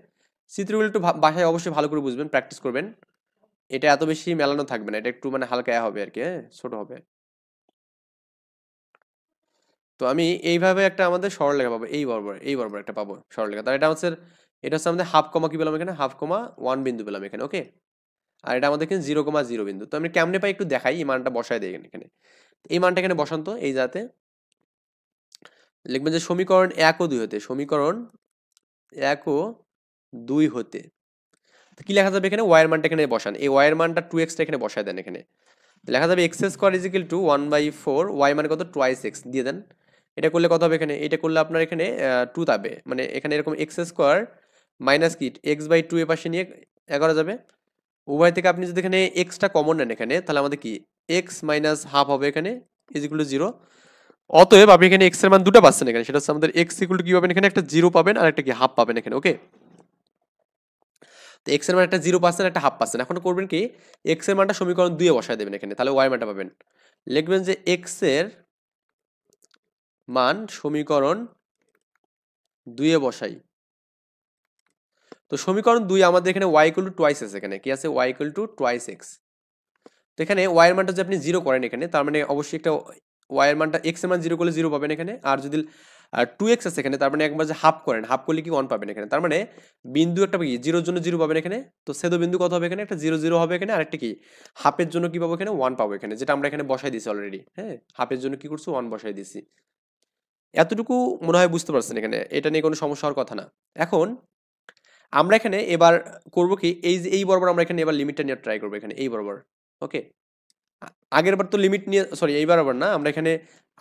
চিত্রগুলো একটু বাসায় অবশ্যই ভালো করে বুঝবেন, প্র্যাকটিস করবেন। এটা এত বেশি মেলানো থাকবে না, এটা একটু মানে হালকা হবে আর কি, হ্যাঁ ছোট হবে। তো আমি এইভাবে একটা আমাদের সরলরেখা পাবো, এই বরাবর একটা পাবো সরলরেখা। তার এটা হচ্ছে আমাদের হাফ কমা কি পেলাম এখানে, হাফ কমা 1 বিন্দু পেলাম এখানে, ওকে। আর এটা আমাদের এখানে 0,0 বিন্দু। তো আমি কেমনে পাই একটু দেখাই, এই মানটা বসায় দিই এখানে। এই মানটা এখানে বসান তো, এই যাতে লিখবেন যে সমীকরণ 1 ও 2 হতে, সমীকরণ 1 ও 2 হতে তো কি লেখা যাবে এখানে, ওয়াই এর মানটা এখানে বসান, এই ওয়াই এর মানটা 2x টা এখানে বসায় দেন এখানে। লেখা যাবে x square is equal to 1/4, y মানে কত, টোয়াইস এক্স দিয়ে দেন। এটা করলে কত হবে এখানে, এটা করলে আপনার এখানে 2 যাবে, মানে এখানে এরকম এক্স স্কোয়ার মাইনাস কি x/2 এ পাশে নিয়ে 11 যাবে। উভয় থেকে আপনি যদি এখানে এক্সটা কমন নেন এখানে, তাহলে আমাদের কি এক্স মাইনাস হাফ হবে এখানে ইজ ইকুয়াল টু 0। অতএব আপনি এখানে এক্স এর মান দুটো পাচ্ছেন এখানে, সেটা হচ্ছে আমাদের এক্স ইকুয়াল টু কি পাবেন এখানে, একটা 0 পাবেন আর একটা কি হাফ পাবেন এখানে, ওকে। তো এক্স এর মান একটা 0 পাচ্ছেন, একটা হাফ পাচ্ছেন। এখন করবেন কি, এক্স এর মানটা সমীকরণ 2 এ বসায় দেবেন এখানে, তাহলে ওয়াই মানটা পাবেন। লিখবেন যে এক্স এর মান সমীকরণ 2 এ বসাই। তো সমীকরণ 2 আমাদের এখানে y ইকুয়াল টু টোয়াইস আছে, এখানে কি আছে, y equal to twice x. তো এখানে y এর মানটা যদি আপনি 0 করেন এখানে, তার মানে অবশ্যই একটা y এর মানটা x এর মান 0 করলে 0 পাবেন এখানে। আর যদি 2x আছে এখানে, তার মানে একবার যে হাফ করেন, হাফ করলে কি 1 পাবেন এখানে। তার মানে বিন্দু একটা কি 0 এর জন্য 0 পাবেন এখানে। তো ছেদ বিন্দু কত হবে এখানে, একটা 0 0 হবে এখানে, আর একটা কি হাফের জন্য কি পাবো এখানে, 1 পাবো এখানে, যেটা আমরা এখানে বসাই দিয়েছি অলরেডি, হ্যাঁ হাফের জন্য কি করছি, 1 বসাই দিয়েছি। এতটুকু মনে হয় বুঝতে পারছেন এখানে, এটা নিয়ে কোনো সমস্যা হওয়ার কথা না। এখন আমরা এখানে এবার করব কি, এই যে এই বরাবর আমরা এখানে এবার লিমিটটা নিয়ে ট্রাই করবো এখানে, এই বরাবর, ওকে। আগের বার তো লিমিট নিয়ে, সরি এইবার আবার না, আমরা এখানে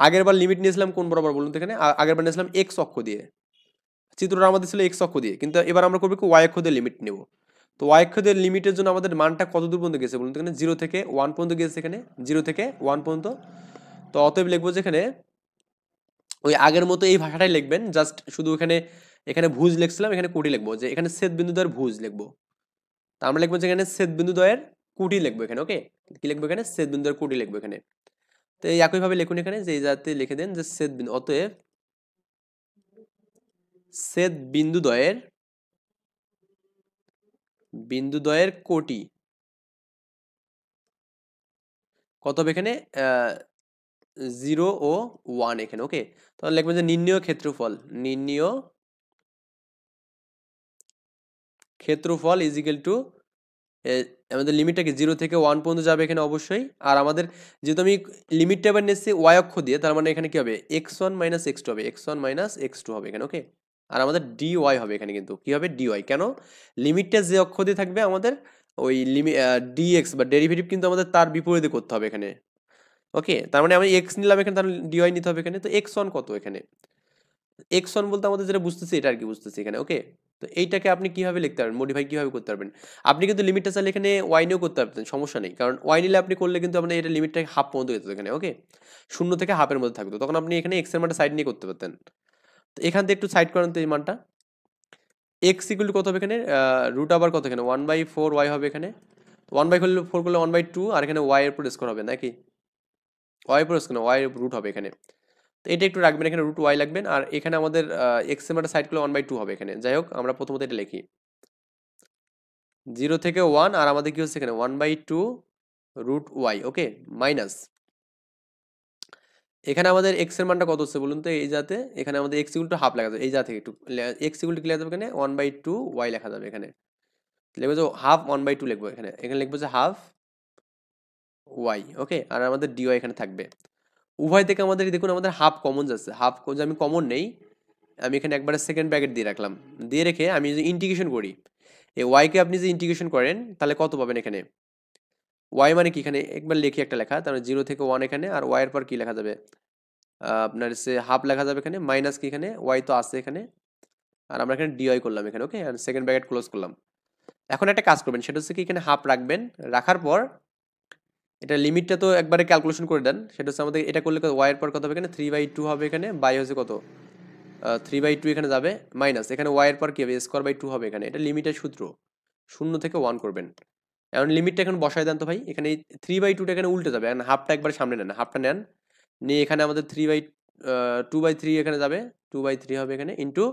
আগের বার লিমিট নিয়েছিলাম কোন বরাবর বলুন তো এখানে, আগের বার নিয়েছিলাম এক্স অক্ষ দিয়ে, চিত্রটা আমাদের ছিল এক্স অক্ষ দিয়ে, কিন্তু এবার আমরা করবো কি ওয়াই অক্ষ দিয়ে লিমিট নেব। তো ওয়াই অক্ষ দিয়ে লিমিটের জন্য আমাদের মানটা কত দূর পর্যন্ত গেছে বলুন তো এখানে, 0 থেকে 1 পর্যন্ত গেছে এখানে, 0 থেকে 1 পর্যন্ত। তো অতএব লিখবো যে এখানে ওই আগের মতো এই ভাষাটাই লিখবেন, জাস্ট শুধু এখানে এখানে ভুজ লিখছিলাম, এখানে কোটি লিখবো, যে এখানে ছেদ বিন্দু দ্বয়ের ভুজ লিখবো। তা আমরা লিখবো যে এখানে ছেদ বিন্দু দ্বয়ের কোটি লিখবো এখানে, ওকে। কি লিখবো এখানে, ছেদ বিন্দু দ্বয়ের কোটি লিখবো এখানে। তো এই একইভাবে লিখুন এখানে, যে এই জাতে লিখে দেন যে ছেদ বিন্দু, অতএব ছেদ বিন্দু দ্বয়ের কোটি কত হবে এখানে, 0 ও 1 এখানে, ওকে। তাহলে লিখবেন যে নির্ণেয় ক্ষেত্রফল ইজ ইকুয়াল টু, আমাদের লিমিটটা কি 0 থেকে 1 পর্যন্ত যাবে এখানে অবশ্যই। আর আমাদের যেহেতু আমি লিমিটটা এবার নিচ্ছি ওয়াই অক্ষ দিয়ে, তার মানে এখানে কি হবে, x1 মাইনাস x2 হবে, x1 মাইনাস x2 হবে এখানে, ওকে। আর আমাদের dy হবে এখানে, কিন্তু কি হবে dy, কেন লিমিটটা যে অক্ষ দিয়ে থাকবে আমাদের ওই dx বা ডেরিভেটিভ কিন্তু আমাদের তার বিপরীতে করতে হবে এখানে, ওকে। তার মানে আমি x নিলাম এখানে, তাহলে dy নিতে হবে এখানে। তো x1 কত এখানে, x1 বলতে আমাদের যেটা বুঝতেছি এটা আর কি বুঝতেছি এখানে, ওকে। তো এইটাকে আপনি কিভাবে লিখতে পারবেন, মডিফাই কিভাবে করতে পারবেন, আপনি কিন্তু লিমিটটা চাইলে এখানে y নিয়েও করতে পারতেন, সমস্যা নেই, কারণ y নিলে আপনি করলে কিন্তু আপনার এটা লিমিটটাকে হাফ পর্যন্ত যেত এখানে, ওকে। 0 থেকে হাফের মধ্যে থাকতো, তখন আপনি এখানে x এর মানটা সাইড নিয়ে করতে পারতেন। তো এখান থেকে একটু সাইড করেন তো এই মানটা, x ইকুয়াল টু কত হবে এখানে, রুট আবার কত এখানে 1/4 y হবে এখানে, 1/4 করলে 1/2, আর এখানে y এর উপর স্কোয়ার হবে নাকি, y এর উপর স্কোয়ার, y এর রুট হবে এখানে। তো এটা একটু রাখবেন এখানে, রুট ওয়াই লাগবেন। আর এখানে আমাদের এক্স এর সাইড করলে 1/2 হবে এখানে। যাই হোক আমরা প্রথমত এটা লিখি 0 থেকে 1, আর আমাদের কি হচ্ছে এখানে 1/2 রুট ওয়াই, ওকে, মাইনাস এখানে আমাদের এক্স এর মানটা কত হচ্ছে বলুন তো, এই যাতে এখানে আমাদের এক্স ইকুয়াল টু হাফ লেখা যাবে, এই জায়গা থেকে একটু এক্স ইকুয়াল টু কি লেখা যাবে এখানে 1/2 ওয়াই লেখা যাবে এখানে, লিখবো যে হাফ 1/2 লিখবো এখানে, এখানে লিখবো যে হাফ ওয়াই, ওকে। আর আমাদের ডিওয়াই এখানে থাকবে। উভয় থেকে আমাদের দেখুন আমাদের হাফ কমন যাচ্ছে, হাফ যে আমি কমন নেই, আমি এখানে একবারে সেকেন্ড ব্র্যাকেট দিয়ে রাখলাম, দিয়ে রেখে আমি যদি ইন্টিগ্রেশন করি, এই ওয়াইকে আপনি যদি ইন্টিগ্রেশন করেন তাহলে কত পাবেন এখানে, ওয়াই মানে কি এখানে একবার লিখি একটা লেখা, তাহলে 0 থেকে 1 এখানে, আর ওয়াই এর পর কি লেখা যাবে, আপনার সে হাফ লেখা যাবে এখানে, মাইনাস কি এখানে ওয়াই তো আছে এখানে, আর আমরা এখানে ডিওয়াই করলাম এখানে, ওকে। আর সেকেন্ড ব্র্যাকেট ক্লোজ করলাম। এখন একটা কাজ করবেন, সেটা হচ্ছে কি এখানে হাফ রাখবেন, রাখার পর এটা লিমিটটা তো একবারে ক্যালকুলেশন করে দেন, সেটা হচ্ছে আমাদের এটা করলে y এর পর কত হবে এখানে 3/2 হবে এখানে, বাই হচ্ছে কত 3/2 এখানে যাবে, মাইনাস এখানে y এর পর কি হবে স্কোয়ার/2 হবে এখানে, এটা লিমিটের সূত্র, 0 থেকে 1 করবেন। এখন লিমিটটা এখন বসায় দেন তো ভাই, এখানে 3/2টা এখানে উল্টে যাবে, এখন হাফটা একবার সামনে নেন, হাফটা নেন নিয়ে এখানে আমাদের 2/3 এখানে যাবে, 2/3 হবে এখানে ইন্টু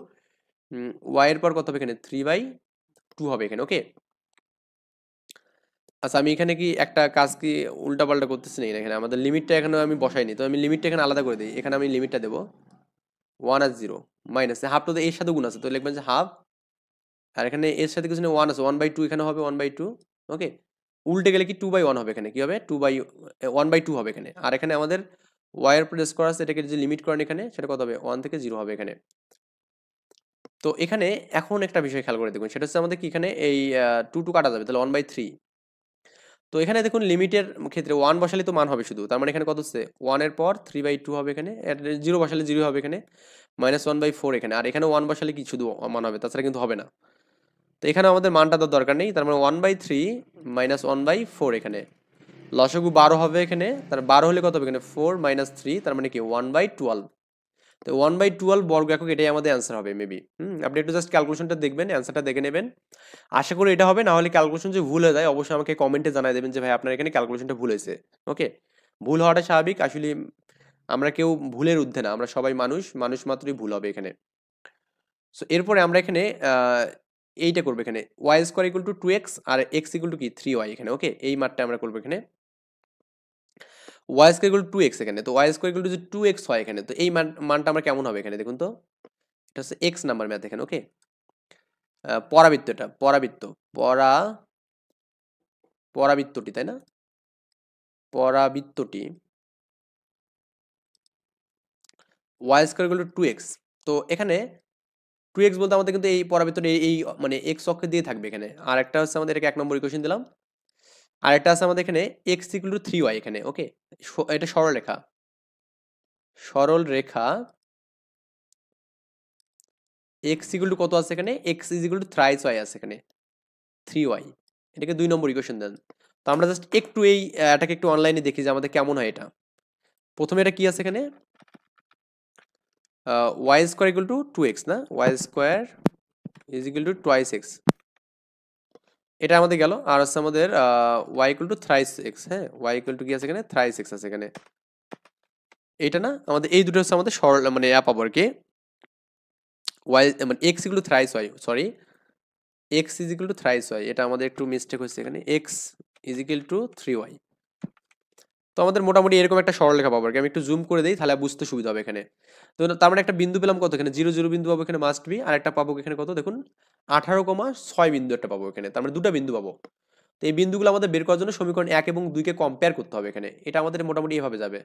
y এর পর কত হবে এখানে 3/2 হবে এখানে, ওকে। আচ্ছা আমি এখানে কি একটা কাজ কি উল্টা পাল্টা করতেছি না, এখানে আমাদের লিমিটটা এখানে আমি বসাইনি, তো আমি লিমিটটা এখানে আলাদা করে দিই, এখানে আমি লিমিটটা দেবো 1 আর 0 মাইনাস হাফ, তো এর সাথে গুণ আছে তো লিখবেন যে হাফ, আর এখানে এর সাথে কিছু নেই 1 আছে, 1/2 এখানে হবে 1/2, ওকে। উল্টে গেলে কি 2/1 হবে এখানে, কি হবে 1/2 হবে এখানে, আর এখানে আমাদের y এর উপর স্কোয়ার আছে, এটাকে যে লিমিট করেন এখানে সেটা কত হবে 1 থেকে 0 হবে এখানে। তো এখানে এখন একটা বিষয় খেয়াল করে দেখুন, সেটা হচ্ছে আমাদের কি এখানে এই 2 কাটা যাবে, তাহলে 1/3। তো এখানে দেখুন লিমিটের ক্ষেত্রে 1 বসালে তো মান হবে শুধু, তার মানে এখানে কত হচ্ছে 1 এর পর 3/2 হবে এখানে, 0 বসালে 0 হবে এখানে, -1/4 এখানে, আর এখানে 1 বসালে কি শুধু মান হবে, তাছাড়া কিন্তু হবে না। তো এখানে আমাদের মানটা তো দরকার নেই, তার মানে 1/3 -1/4 এখানে, লসাগু 12 হবে এখানে, তার 12 হলে কত হবে এখানে 4 - 3, তার মানে কি 1/12। তো 1/12 বর্গ একক, এটাই আমাদের অ্যান্সার হবে মেবি। আপনি একটু জাস্ট ক্যালকুলেশনটা দেখবেন, অ্যান্সারটা দেখে নেবেন, আশা করি এটা হবে, না হলে ক্যালকুলেশন যে ভুল হয়ে যায় অবশ্যই আমাকে কমেন্টে জানাই দেবেন যে ভাই আপনার এখানে ক্যালকুলেশনটা ভুল হয়েছে, ওকে। ভুল হওয়াটা স্বাভাবিক, আসলে আমরা কেউ ভুলের ঊর্ধ্বে না, আমরা সবাই মানুষ, মানুষ মাত্রই ভুল হবে এখানে। সো এরপরে আমরা এখানে এইটা করবো এখানে y² = 2x আর x = কি 3y এখানে, ওকে। এই মানটা আমরা করবো এখানে y² = 2x এখানে, তো y² = যদি 2x হয় এখানে, তো এই মানটা আমরা কেমন হবে এখানে দেখুন তো, এটা হচ্ছে x নাম্বার ম্যাথ এখানে, ওকে। পরাবৃত্ত, এটা পরাবৃত্ত, পরাবৃত্তটি, তাই না, পরাবৃত্তটি y² = 2x। তো এখানে 2x বলতে আমাদের কিন্তু এই পরাবৃত্তটি এই মানে x অক্ষে দিয়ে থাকবে এখানে, আর একটা হচ্ছে আমাদের এটাকে 1 নম্বর ইকুয়েশন দিলাম, আর একটা আছে আমাদের এখানে x = 3y এখানে, ওকে। এটা সরল রেখা, সরল রেখা x = কত আছে এখানে, x = thrice y আছে এখানে 3y, এটাকে 2 নম্বর ইকুয়েশন দেন। তো আমরা জাস্ট একটু এটাকে একটু অনলাইনে দেখি যে আমাদের কেমন হয় এটা। প্রথমে এটা কি আছে এখানে y² = 2x না, y² = twice x, এটা আমাদের গেল। আর হচ্ছে আমাদের y = thrice x, হ্যাঁ y = কি আছে এখানে thrice x আছে এখানে, এটা না আমাদের এই দুটো হচ্ছে আমাদের সরল মানে পাবো আর কি, y মানে x = thrice y, sorry x = thrice y, এটা আমাদের একটু মিস্টেক হচ্ছে এখানে, x = 3y। তো আমাদের মোটামুটি এরকম একটা সরলরেখা পাবো আর কি, আমি একটু জুম করে দিই তাহলে বুঝতে সুবিধা হবে এখানে। তো তার মানে একটা বিন্দু পেলাম কত এখানে 0 0 বিন্দু পাবো এখানে মাস্ট বি, আর একটা পাবো এখানে কত দেখুন 18,6 বিন্দু একটা পাবো এখানে, তার মানে দুটো বিন্দু পাবো। তো এই বিন্দুগুলো আমাদের বের করার জন্য সমীকরণ 1 এবং 2 কে কম্পেয়ার করতে হবে এখানে, এটা আমাদের মোটামুটি এভাবে যাবে।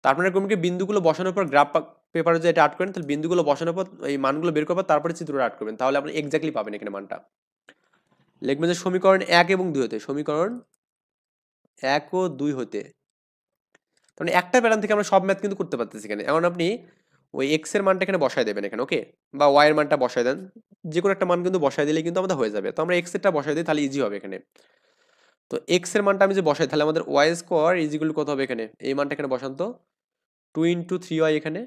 তারপরে ক্রমে বিন্দুগুলো বসানোর পর গ্রাফ পেপারে যে এটা আর্ট করেন, তাহলে বিন্দুগুলো বসানোর পর এই মানগুলো বের করার পর তারপরে চিত্রটা আর্ট করবেন, তাহলে আপনি এক্স্যাক্টলি পাবেন এখানে মানটা। লিখবেন যে সমীকরণ 1 এবং 2 হতে, সমীকরণ 1 ও 2 হতে, মানে একটা প্যাটার্ন থেকে আমরা সব ম্যাথ কিন্তু করতে পারতেছি এখানে। এখন আপনি ওই এক্স এর মানটা এখানে বসায় দেবেন এখানে, ওকে, বা ওয়াই এর মানটা বসায় দেন, যে কোনো একটা মান কিন্তু বসায় দিলেই কিন্তু আমাদের হয়ে যাবে। তো আমরা এক্স এরটা বসায় দিই তাহলে ইজি হবে এখানে। তো এক্স এর মানটা আমি যে বসাই তাহলে আমাদের y² = কত হবে এখানে, এই মানটা এখানে বসান তো 2 × 3y এখানে,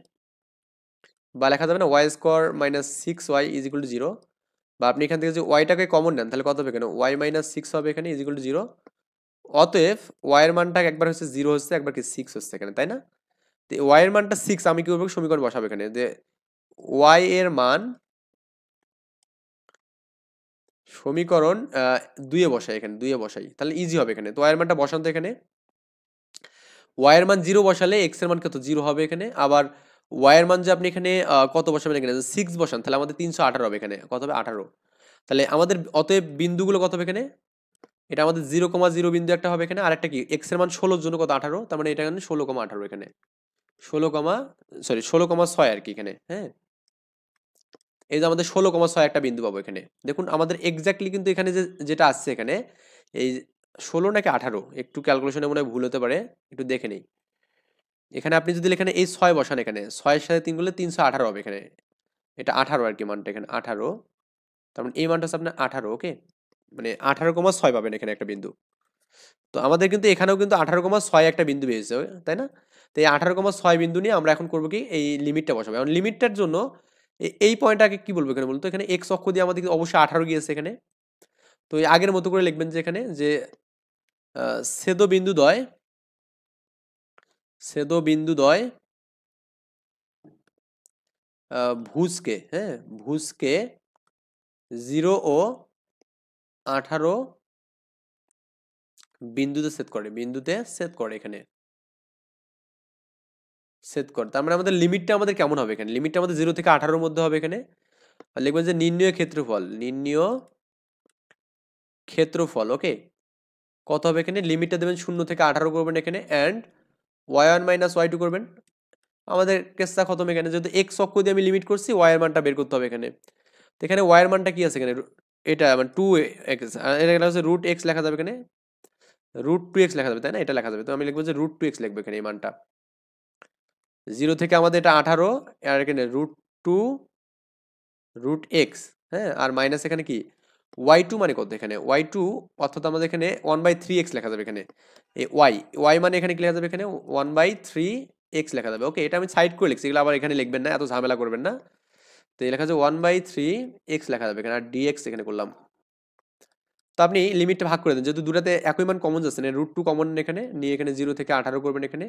বা লেখা যাবে না y² - 6y = 0, বা আপনি এখান থেকে যে ওয়াইটাকে কমন নেন তাহলে কত হবে এখানে y - 6 হবে এখানে = 0। অতএব y এর মানটা একবার হচ্ছে 0 হচ্ছে, একবার কি 6 হচ্ছে এখানে, তাই না। তো y এর মানটা 6, আমি কি করবো সমীকরণ বসাবো এখানে যে y এর মান সমীকরণ 2 এ বসাই এখানে, 2 এ বসাই তাহলে ইজি হবে এখানে। তো y এর মানটা বসান তো এখানে, y এর মান 0 বসালে x এর মান কত 0 হবে এখানে, আবার y এর মান যে আপনি এখানে কত বসাবেন এখানে 6 বসান তাহলে আমাদের 318 হবে এখানে, কত হবে 18। তাহলে আমাদের অতএব বিন্দুগুলো কত হবে এখানে, এটা আমাদের 0,0 বিন্দু একটা হবে এখানে, আর একটা কি x এর মান 16 এর জন্য কত 18, তার মানে এটা এখানে 16,18 এখানে 16,6 আর কি এখানে, হ্যাঁ। এই যে আমাদের 16,6 একটা বিন্দু পাবো এখানে, দেখুন আমাদের এক্স্যাক্টলি কিন্তু এখানে যেটা আসছে এখানে এই 16 নাকি 18, একটু ক্যালকুলেশনে মনে হয় ভুল হতে পারে, একটু দেখে নেই। এখানে আপনি যদি এখানে এই 6 বসান এখানে 6 এর সাথে 3 গুণলে 318 হবে এখানে, এটা 18 আর কি মানটা এখানে 18, তার মানে এই মানটা হচ্ছে আপনার 18, ওকে, মানে 18,6 পাবেন এখানে একটা বিন্দু। তো আমাদের কিন্তু এখানেও কিন্তু 18,6 একটা বিন্দু পেয়েছে, তাই না? তো এই 18,6 বিন্দু নিয়ে আমরা এখন করবো কি, এই লিমিটটা বসাবো। এখন লিমিটটার জন্য এই পয়েন্টটাকে কি বলবো এখানে বলতো, এখানে এক্স অক্ষ দিয়ে আমাদের অবশ্যই 18 গিয়েছে এখানে। তো এই আগের মতো করে লিখবেন যে এখানে যে ছেদবিন্দুদ্বয় ছেদবিন্দুদ্বয় ভুজকে, হ্যাঁ, ভুজকে 0 ও 18 বিন্দুতে ছেদ করে এখানে ছেদ করে। তার মানে আমাদের লিমিটটা আমাদের কেমন হবে এখানে, লিমিটটা আমাদের 0 থেকে 18 মধ্যে হবে এখানে। আর লিখবেন যে নির্ণয় ক্ষেত্রফল, ওকে, কত হবে এখানে, লিমিটটা দেবেন 0 থেকে 18 করবেন এখানে, অ্যান্ড y1 মাইনাস y2 করবেন। আমাদের কেসটা খতম এখানে, যেহেতু এক্স অক্ষ দিয়ে আমি লিমিট করছি, y এর মানটা বের করতে হবে এখানে। তো এখানে y এর মানটা কি আছে এখানে, এটা মানে 2x, এটা হচ্ছে রুট এক্স লেখা যাবে এখানে, √2x লেখা যাবে, তাই না? এটা লেখা যাবে। তো আমি লিখবো যে √2x লিখবো এখানে এই মানটা। 0 থেকে আমাদের এটা 18, আর এখানে √2 √x, হ্যাঁ, আর মাইনাস এখানে কি y2 মানে কত এখানে, y2 অর্থাৎ আমাদের এখানে 1/3x লেখা যাবে এখানে। এই y মানে এখানে কি লেখা যাবে এখানে, 1/3x লেখা যাবে। ওকে, এটা আমি সাইড করে লিখছি, এগুলো আবার এখানে লিখবেন না, এত ঝামেলা করবেন না। তো এই লেখা যাবে 1/3x লেখা যাবে এখানে, আর dx এখানে করলাম। তো আপনি লিমিটটা ভাগ করে দেন, যেহেতু দুটাতে একই মান কমন যাচ্ছে না, √2 কমন এখানে নিয়ে এখানে 0 থেকে 18 করবেন এখানে।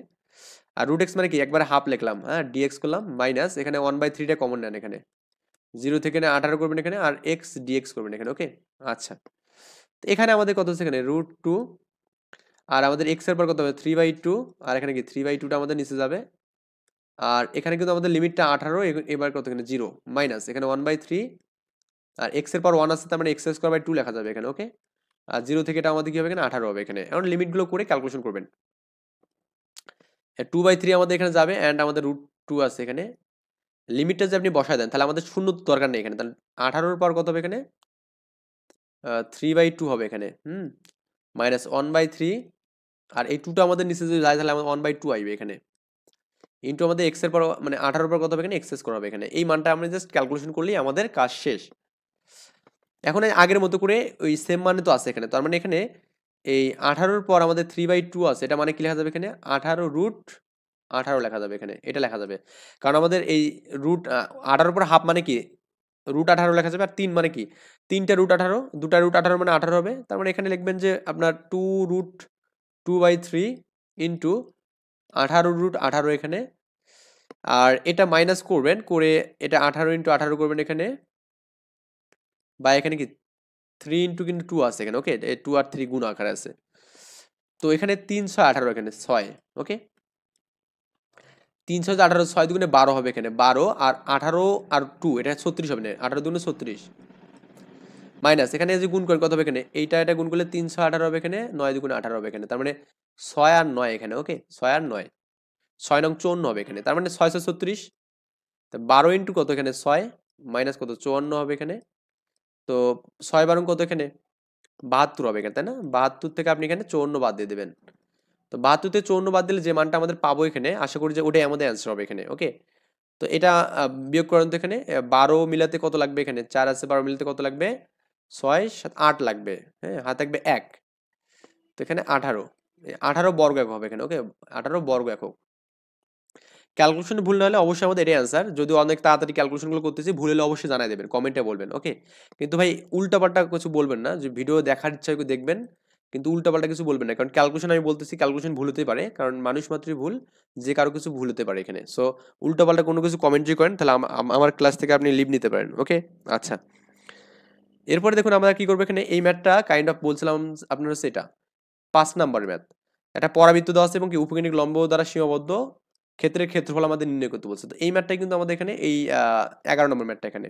আর √x মানে কি, একবারে হাফ লিখলাম, হ্যাঁ, dx করলাম, মাইনাস এখানে 1/3টা কমন নেন এখানে, 0 থেকে 18 করবেন এখানে, আর x dx করবেন এখানে। ওকে, আচ্ছা, তো এখানে আমাদের কত হচ্ছে এখানে √2, আর আমাদের x এর পর কত হবে 3/2, আর এখানে কি 3/2টা আমাদের নিচে যাবে, আর এখানে কিন্তু আমাদের লিমিটটা 18, এবার কত এখানে 0, মাইনাস এখানে 1/3, আর x এর পর 1 আছে, তার মানে x² 2 লেখা যাবে এখানে। ওকে, আর 0 থেকে এটা আমাদের কি হবে এখানে 18 হবে এখানে। এখন লিমিটগুলো করে ক্যালকুলেশন করবেন। 2/3 আমাদের এখানে যাবে, অ্যান্ড আমাদের √2 আছে এখানে। লিমিটটা যদি আপনি বসায় দেন, তাহলে আমাদের শূন্য দরকার নেই এখানে, তাহলে 18-র পর কত হবে এখানে 3/2 হবে এখানে, মাইনাস 1/3, আর এই 2টা আমাদের নিচে যদি যায় তাহলে আমাদের 1/2 আসবে এখানে, ইন্টু আমাদের x এর পর মানে 18-র পর কত হবে এখানে x² করা হবে এখানে। এই মানটা আমরা জাস্ট ক্যালকুলেশন করলেই আমাদের কাজ শেষ। এখন এই আগের মতো করে ওই সেম মানে তো আছে এখানে, তার মানে এখানে এই 18-র পর আমাদের 3/2 আছে, এটা মানে কি লেখা যাবে এখানে 18 লেখা যাবে এখানে, এটা লেখা যাবে। কারণ আমাদের এই √18 পর হাফ মানে কি √18 লেখা যাবে, আর 3 মানে কি 3টা √18, 2টা √18 মানে 18 হবে। তার মানে এখানে লিখবেন যে আপনার 2√2/3 ইন্টু 18 এখানে, আর এটা মাইনাস করবেন করে এটা 18 ইন্টু 18 করবেন এখানে, বা এখানে কি 3 ইন্টু কিন্তু 2 আছে এখানে। ওকে, 2 আর 3 গুণ আকারে আছে। তো এখানে 3 6 18 এখানে 6। ওকে, 3 6 18, 6 দুগুণে 12 হবে এখানে, 12 আর 18 আর 2 এটা 36 হবে না, 18 দুগুণে 36, মাইনাস এখানে যে গুণ করেন কত হবে এখানে, এটা গুণ করলে 3 6 18 হবে এখানে, 9 দুগুণে 18 হবে এখানে, তার মানে 6 আর 9 এখানে। ওকে, 6 আর 9, 6 নং 54 হবে এখানে, তার মানে 6 6 36, 12 ইন্টু কত এখানে 6, মাইনাস কত 54 হবে এখানে। তো 6 12 কত এখানে 72 হবে এখানে, তাই না? 72 থেকে আপনি এখানে 54 বাদ দিয়ে দেবেন। তো 72 থেকে 54 বাদ দিলে যে মানটা আমাদের পাবো এখানে, আশা করি যে ওটাই আমাদের অ্যান্সার হবে এখানে। ওকে, তো এটা বিয়োগ করেন তো এখানে 12 মিলাতে কত লাগবে, এখানে 4 আছে, 12 মিলাতে কত লাগবে 6 7 8 লাগবে, হ্যাঁ, হাতে থাকবে 1, তো এখানে 18, 18 বর্গ একক হবে এখানে। ওকে, 18 বর্গ একক। ক্যালকুলেশন ভুল না হলে অবশ্যই আমাদের এটাই অ্যান্সার, যদিও অনেক তাড়াতাড়ি ক্যালকুলেশনগুলো করতেছি, ভুল হলে অবশ্যই জানাই দেবেন, কমেন্টে বলবেন। ওকে, কিন্তু ভাই উল্টাপাল্টা কিছু বলবেন না, যে ভিডিও দেখার ইচ্ছা করে দেখবেন, কিন্তু উল্টাপাল্টা কিছু বলবেন না, কারণ ক্যালকুলেশন আমি বলতেছি ক্যালকুলেশন ভুল হতেই পারে, কারণ মানুষ মাত্রই ভুল, যে কারো কিছু ভুল হতে পারে এখানে। সো উল্টাপাল্টা কোনো কিছু কমেন্ট যদি করেন তাহলে আমার ক্লাস থেকে আপনি লিভ নিতে পারেন। ওকে, আচ্ছা, এরপরে দেখুন আমরা কি করবো এখানে, এই ম্যাথটা কাইন্ড অফ বলছিলাম আপনার হচ্ছে এটা 5 নাম্বারের ম্যাথ। একটা পরাবৃত্ত দেওয়া আছে এবং কি উপকেন্দ্রিক লম্ব দ্বারা সীমাবদ্ধ ক্ষেত্রের ক্ষেত্রফল আমাদের নির্ণয় করতে বলছে। তো এই ম্যাথটাই কিন্তু আমাদের এখানে এই 11 নম্বর ম্যাথটা এখানে।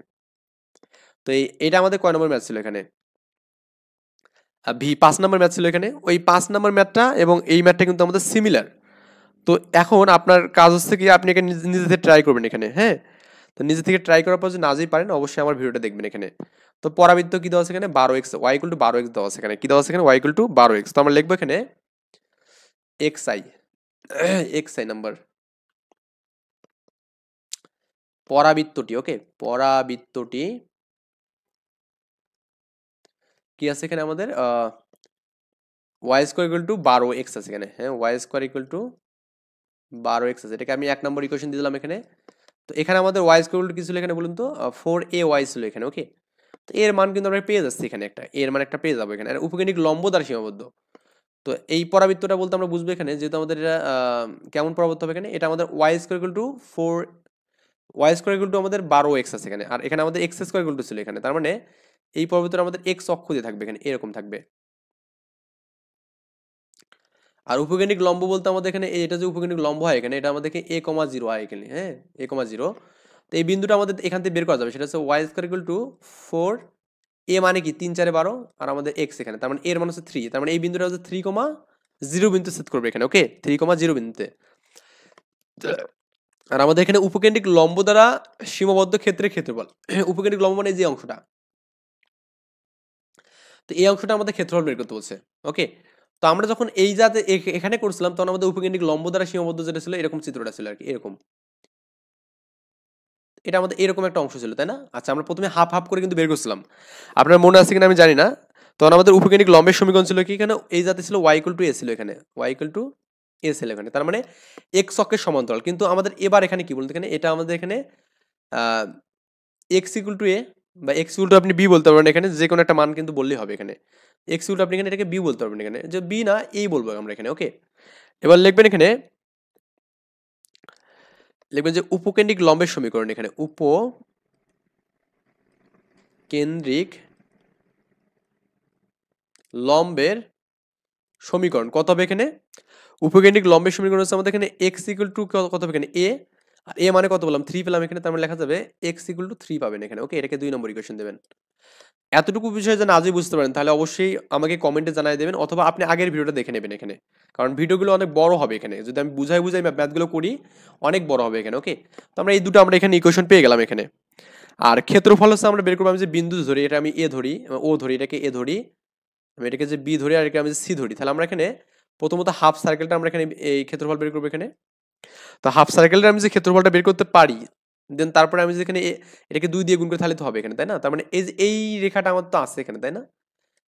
তো এটা আমাদের কয় নম্বর ম্যাথ ছিল এখানে, 5 নম্বর ম্যাথ ছিল এখানে। ওই 5 নম্বর ম্যাথটা এবং এই ম্যাথটা কিন্তু আমাদের সিমিলার। তো এখন আপনার কাজ হচ্ছে কি, আপনি এখানে নিজে থেকে ট্রাই করবেন এখানে, হ্যাঁ। তো নিজে থেকে ট্রাই করার পর যদি নাজেই পারেন অবশ্যই আমার ভিডিওটা দেখবেন এখানে। তো পরাবৃত্ত কি দেওয়া আছে এখানে 12x, y = 12x দেওয়া আছে এখানে, কি দেওয়া আছে এখানে y = 12x। তো আমরা লিখবো এখানে xi, xi নাম্বার পরাবৃত্তটি। ওকে, পরাবৃত্তটি কি আছে এখানে আমাদের y square equal to 12x আছে এখানে, হ্যাঁ Y square equal to 12x আছে, এটাকে আমি 1 নম্বর ইকুয়েশন দিয়ে দিলাম এখানে। তো এখানে আমাদের ওয়াই স্কোয়ার ইকুয়াল টু কি ছিল এখানে বলুন তো, 4ay ছিল এখানে, ওকে। তো এর মান কিন্তু আমরা পেয়ে যাচ্ছি এখানে, একটা এর মান একটা পেয়ে যাবো এখানে, আর উপকেন্দ্রিক লম্ব দ্বারা সীমাবদ্ধ। তো এই পরাবৃত্তটা বলতে আমরা বুঝবো এখানে, যেহেতু আমাদের এটা কেমন পরাবৃত্ত হবে এখানে, এটা আমাদের y square equal to 4, y square equal to আমাদের 12x আছে এখানে, আর এখানে আমাদের এক্স স্কোয়ার ইকুয়াল টু ছিল এখানে, তার মানে এই পরাবৃত্তটা আমাদের এক্স অক্ষ দিয়ে থাকবে এখানে, এরকম থাকবে। আর উপকেন্দ্রিক লম্ব বলতে আমাদের এখানে এটা যে উপকেন্দ্রিক লম্ব হয় এখানে, এটা আমাদেরকে a,0 হয় এখানে, হ্যাঁ a,0। তো এই বিন্দুটা আমাদের এখান থেকে বের করা যাবে, সেটা হচ্ছে ওয়াই স্কোয়ার ইকুয়াল টু 4, এ মানে কি 3 4 12, আর আমাদের এক্স এখানে, তার মানে এর মান হচ্ছে 3, তার মানে এই বিন্দুটা হচ্ছে 3,0 বিন্দু সেট করবে এখানে, ওকে 3,0 বিন্দুতে। আর আমাদের এখানে উপকেন্দ্রিক লম্ব দ্বারা সীমাবদ্ধ ক্ষেত্রের ক্ষেত্রফল, উপকেন্দ্রিক লম্ব মানে যে অংশটা, তো এই অংশটা আমাদের ক্ষেত্রফল বের করতে বলছে, ওকে। তো আমরা যখন এই জাতে এখানে করছিলাম, তখন আমাদের উপকেন্দ্রিক লম্ব দ্বারা সীমাবদ্ধ যেটা ছিল, এরকম চিত্রটা ছিল আর কি, এরকম। এটা আমাদের এরকম একটা অংশ ছিল, তাই না? আচ্ছা, আমরা প্রথমে হাফ হাফ করে কিন্তু বের করছিলাম, আপনার মনে আছে কিনা আমি জানি না। তখন আমাদের উপকেন্দ্রিক লম্বের সমীকরণ ছিল কি, এখানে এই জাতে ছিল ওয়াই ইকুয়াল টু এ ছিল এখানে, ওয়াই ইকুয়াল টু এ ছিল এখানে, তার মানে এক্স অক্ষের সমান্তরাল। কিন্তু আমাদের এবার এখানে কি বলতে, এখানে এটা আমাদের এখানে এক্স ইকুয়াল টু এ বা এক্স ইকুয়াল টু আপনি বি বলতে পারবেন এখানে, যে কোনো একটা মান কিন্তু বললেই হবে এখানে। এক্স ইকুয়াল টু আপনি এখানে এটাকে বি বলতে পারবেন এখানে, যে বি না এই বলবো আমরা এখানে, ওকে। এবার লিখবেন এখানে, লিখবেন যে উপকেন্দ্রিক লম্বের সমীকরণ, এখানে উপকেন্দ্রিক লম্বের সমীকরণ কত হবে এখানে, উপকেন্দ্রিক লম্বের সমীকরণ হচ্ছে আমাদের এখানে এক্স ইকুয়াল টু কত হবে এখানে এ, আর এ মানে কত বললাম 3 পেলাম এখানে, তার মানে লেখা যাবে এক্স ইকুয়াল টু 3 পাবেন এখানে, ওকে। এটাকে 2 নম্বর ইকুয়েশন দেবেন। এতটুকু বিষয় যেন আজই বুঝতে পারেন, তাহলে অবশ্যই আমাকে কমেন্টে জানিয়ে দেবেন, অথবা আপনি আগের ভিডিওটা দেখে নেবেন এখানে, কারণ ভিডিওগুলো অনেক বড় হবে এখানে, যদি আমি বুঝাই ম্যাথগুলো করি অনেক বড় হবে এখানে, ওকে। তো আমরা এই দুটো আমরা এখানে ইকুয়েশন পেয়ে গেলাম এখানে। আর ক্ষেত্রফল হচ্ছে আমরা বের করবো, আমি যে বিন্দু ধরি, এটা আমি এ ধরি, ও ধরি, এটাকে এ ধরি, আমি এটাকে যে বি ধরি, আর এটাকে আমি যে সি ধরি, তাহলে আমরা এখানে প্রথমত হাফ সার্কেলটা আমরা এখানে এই ক্ষেত্রফল বের করবো এখানে। তো হাফ সার্কেলটা আমি যে ক্ষেত্রফলটা বের করতে পারি, দেন তারপরে আমি যেখানে এটাকে 2 দিয়ে গুণ করে তাহলে তো হবে এখানে, তাই না? তার মানে এই যে এই রেখাটা আমার তো আছে এখানে, তাই না?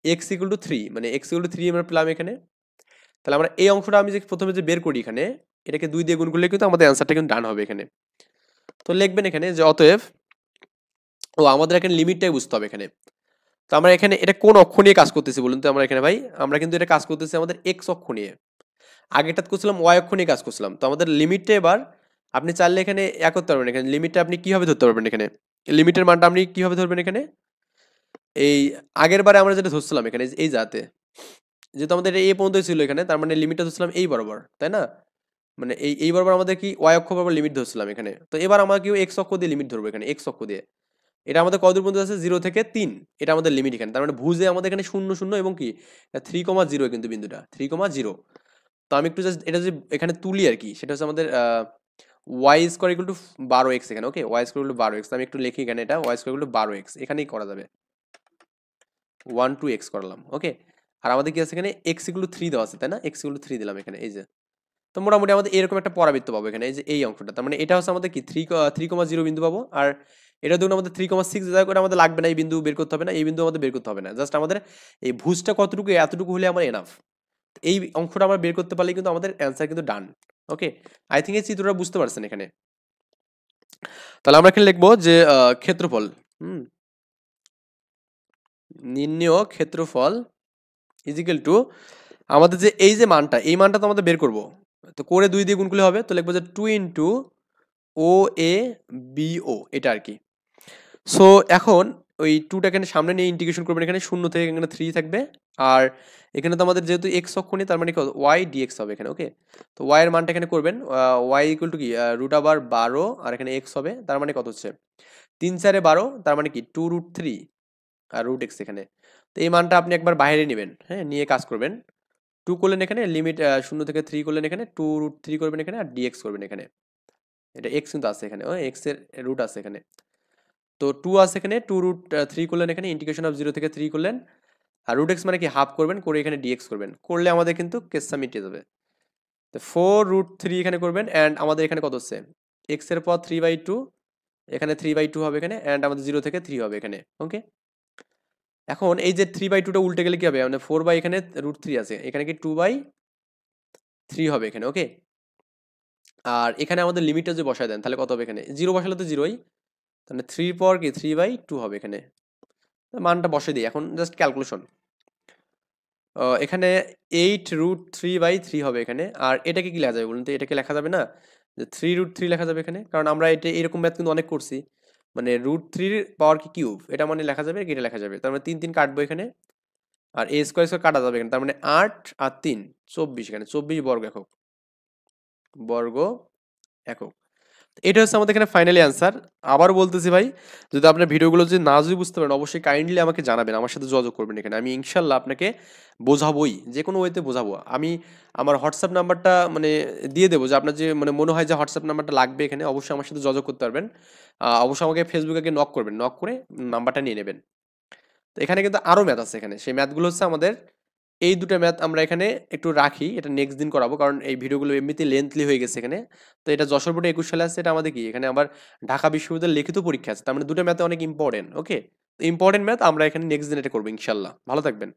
এক্স ইকুয়াল টু 3, মানে এক্স ইকুয়াল টু 3 আমরা পেলাম এখানে। তাহলে আমরা এই অংশটা আমি যে প্রথমে যে বের করি এখানে, এটাকে 2 দিয়ে গুণ করলে কিন্তু আমাদের অ্যান্সারটা কিন্তু ডান হবে এখানে। তো লিখবেন এখানে যে অতএব, আমাদের এখানে লিমিটটাই বুঝতে হবে এখানে। তো আমরা এখানে এটা কোন অক্ষ নিয়ে কাজ করতেছি বলুন তো আমরা এখানে ভাই, আমরা কিন্তু এটা কাজ করতেছি আমাদের এক্স অক্ষ নিয়ে, আগেরটা করছিলাম ওয়াই অক্ষ নিয়ে কাজ করছিলাম। তো আমাদের লিমিটটা এবার আপনি চাইলে এখানে করতে পারবেন, এখানে লিমিটটা আপনি কিভাবে ধরতে পারবেন, এখানে লিমিটের মানটা আপনি কিভাবে ধরবেন এখানে, এই আগের বারে আমরা যেটা ধরছিলাম এখানে এই জাতে, যেহেতু আমাদের এটা এ পর্যন্ত ছিল এখানে, তার মানে লিমিটটা ধরছিলাম এই বরাবর, তাই না? মানে এই বরাবর আমাদের কি ওয়াই অক্ষ বরাবর লিমিট ধরছিলাম এখানে। তো এবার আমরা কি এক্স অক্ষ দিয়ে লিমিট ধরবো এখানে, এক্স অক্ষ দিয়ে। এটা আমাদের কত দূর পর্যন্ত আছে, 0 থেকে 3, এটা আমাদের লিমিট এখানে। তার মানে ভুজে আমাদের এখানে 0 0 এবং কি 3,0 কিন্তু বিন্দুটা 3,0। তো আমি একটু জাস্ট এটা যে এখানে তুলি আর কি, সেটা হচ্ছে আমাদের y square equal to 12x এখানে, okay. Y square equal to 12x, আমি একটু লিখি এখানে, এটা Y square equal to 12x এখানেই করা যাবে, 12x করলাম, ওকে। আর আমাদের কি আছে এখানে x ইকুয়াল টু 3 দেওয়া আছে, তাই না? x ইকুয়াল টু 3 দিলাম এখানে, এই যে। তো মোটামুটি আমাদের এরকম একটা পরাবৃত্ত পাবো এখানে, এই যে এই অংশটা, তার মানে এটা হচ্ছে আমাদের কি 3,0 বিন্দু পাবো। আর এটা ধরুন আমাদের 3,6, যা করে আমাদের লাগবে না, এই বিন্দু বের করতে হবে না, এই বিন্দু আমাদের বের করতে হবে না, জাস্ট আমাদের এই ভুজটা কতটুকু, এতটুকু হলে আমার এনাফ। এই অংশটা আমরা বের করতে পারলে কিন্তু আমাদের অ্যান্সার কিন্তু ডান, ওকে। আই থিঙ্ক এই চিত্রটা বুঝতে পারছেন এখানে। তাহলে আমরা এখানে লিখবো যে ক্ষেত্রফল, নির্ণেয় ক্ষেত্রফল ইজ ইকুয়াল টু আমাদের যে এই যে মানটা, এই মানটা তো আমাদের বের করব, তো করে 2 দিয়ে গুণ করলে হবে। তো লিখবো যে 2 ইন্টু ও এ বি ও, এটা আর কি। সো এখন ওই 2টা এখানে সামনে নিয়ে ইন্টিগ্রেশন করবেন, এখানে 0 থেকে এখানে 3 থাকবে, আর এখানে তো আমাদের যেহেতু এক্স অক্ষ নেই, তার মানে কি ওয়াই ডিএক্স হবে এখানে, ওকে। তো ওয়াই এর মানটা এখানে করবেন, ওয়াই ইকুয়াল টু কি √12, আর এখানে এক্স হবে, তার মানে কত হচ্ছে 3 4 12, তার মানে কি 2√3 আর √x এখানে। তো এই মানটা আপনি একবার বাইরে নেবেন, হ্যাঁ, নিয়ে কাজ করবেন। 2 করলেন এখানে, লিমিট 0 থেকে 3 করলেন এখানে, 2√3 করবেন এখানে, আর ডিএক্স করবেন এখানে। এটা এক্স কিন্তু আছে এখানে, এক্স এর রুট আছে এখানে। তো 2 আছে এখানে, 2√3 করলেন এখানে, ইন্টিগ্রেশন অফ 0 থেকে 3 করলেন, আর √x মানে কি হাফ করবেন, করে এখানে ডিএক্স করবেন, করলে আমাদের কিন্তু কেসটা মিটে যাবে। তো 4√3 এখানে করবেন, অ্যান্ড আমাদের এখানে কত হচ্ছে এক্স এর পর 3/2, এখানে 3/2 হবে এখানে, অ্যান্ড আমাদের 0 থেকে 3 হবে এখানে, ওকে। এখন এই যে 3/2টা উল্টে গেলে কি হবে, মানে 4 এখানে √3 আছে, এখানে কি 2/3 হবে এখানে, ওকে। আর এখানে আমাদের লিমিটটা যে বসায় দেন তাহলে কত হবে, এখানে 0 বসালে তো 0ই, তাহলে 3 পর কি 3/2 হবে এখানে, মানটা বসে দিই এখন, জাস্ট ক্যালকুলেশন। এখানে 8√3/3 হবে এখানে। আর এটাকে কি লেখা যাবে বলুন তো, এটাকে লেখা যাবে না যে 3√3 লেখা যাবে এখানে, কারণ আমরা এটা এরকম ম্যাথ কিন্তু অনেক করছি, মানে √3 পাওয়ার কি কিউব, এটা মানে লেখা যাবে, এটা লেখা যাবে, তার মানে 3 কাটবো এখানে, আর a স্কোয়ার স্কোয়ার কাটা যাবে এখানে, তার মানে 8 আর 3 24, এখানে 24 বর্গ একক। এটা হচ্ছে আমাদের এখানে ফাইনালি অ্যান্সার। আবার বলতেছি ভাই, যদি আপনার ভিডিওগুলো যদি বুঝতে পারেন, অবশ্যই কাইন্ডলি আমাকে জানাবেন, আমার সাথে যোগাযোগ করবেন এখানে, আমি ইনশাল্লাহ আপনাকে বোঝাবোই, যে কোনো ওয়েতে বোঝাবো। আমি আমার হোয়াটসঅ্যাপ নাম্বারটা মানে দিয়ে দেবো, যে আপনার যে মানে মনে হয় যে হোয়াটসঅ্যাপ নাম্বারটা লাগবে এখানে, অবশ্যই আমার সাথে যোগাযোগ করতে পারবেন। অবশ্যই আমাকে ফেসবুকে গিয়ে নক করবেন, নক করে নাম্বারটা নিয়ে নেবেন। তো এখানে কিন্তু আরও ম্যাথ আছে এখানে, সেই ম্যাথগুলো হচ্ছে আমাদের এই দুটো ম্যাথ আমরা এখানে একটু রাখি, এটা নেক্সট দিন করাবো, কারণ এই ভিডিওগুলো এমনিতেই লেন্থলি হয়ে গেছে এখানে। তো এটা যশোর বোর্ডে 21 সালে আছে, এটা আমাদের কি এখানে আবার ঢাকা বিশ্ববিদ্যালয়ের লিখিত পরীক্ষা আছে, তার মানে দুটো ম্যাথে অনেক ইম্পর্টেন্ট, ওকে। ইম্পর্টেন্ট ম্যাথ আমরা এখানে নেক্সট দিন এটা করবো ইনশাল্লাহ। ভালো থাকবেন।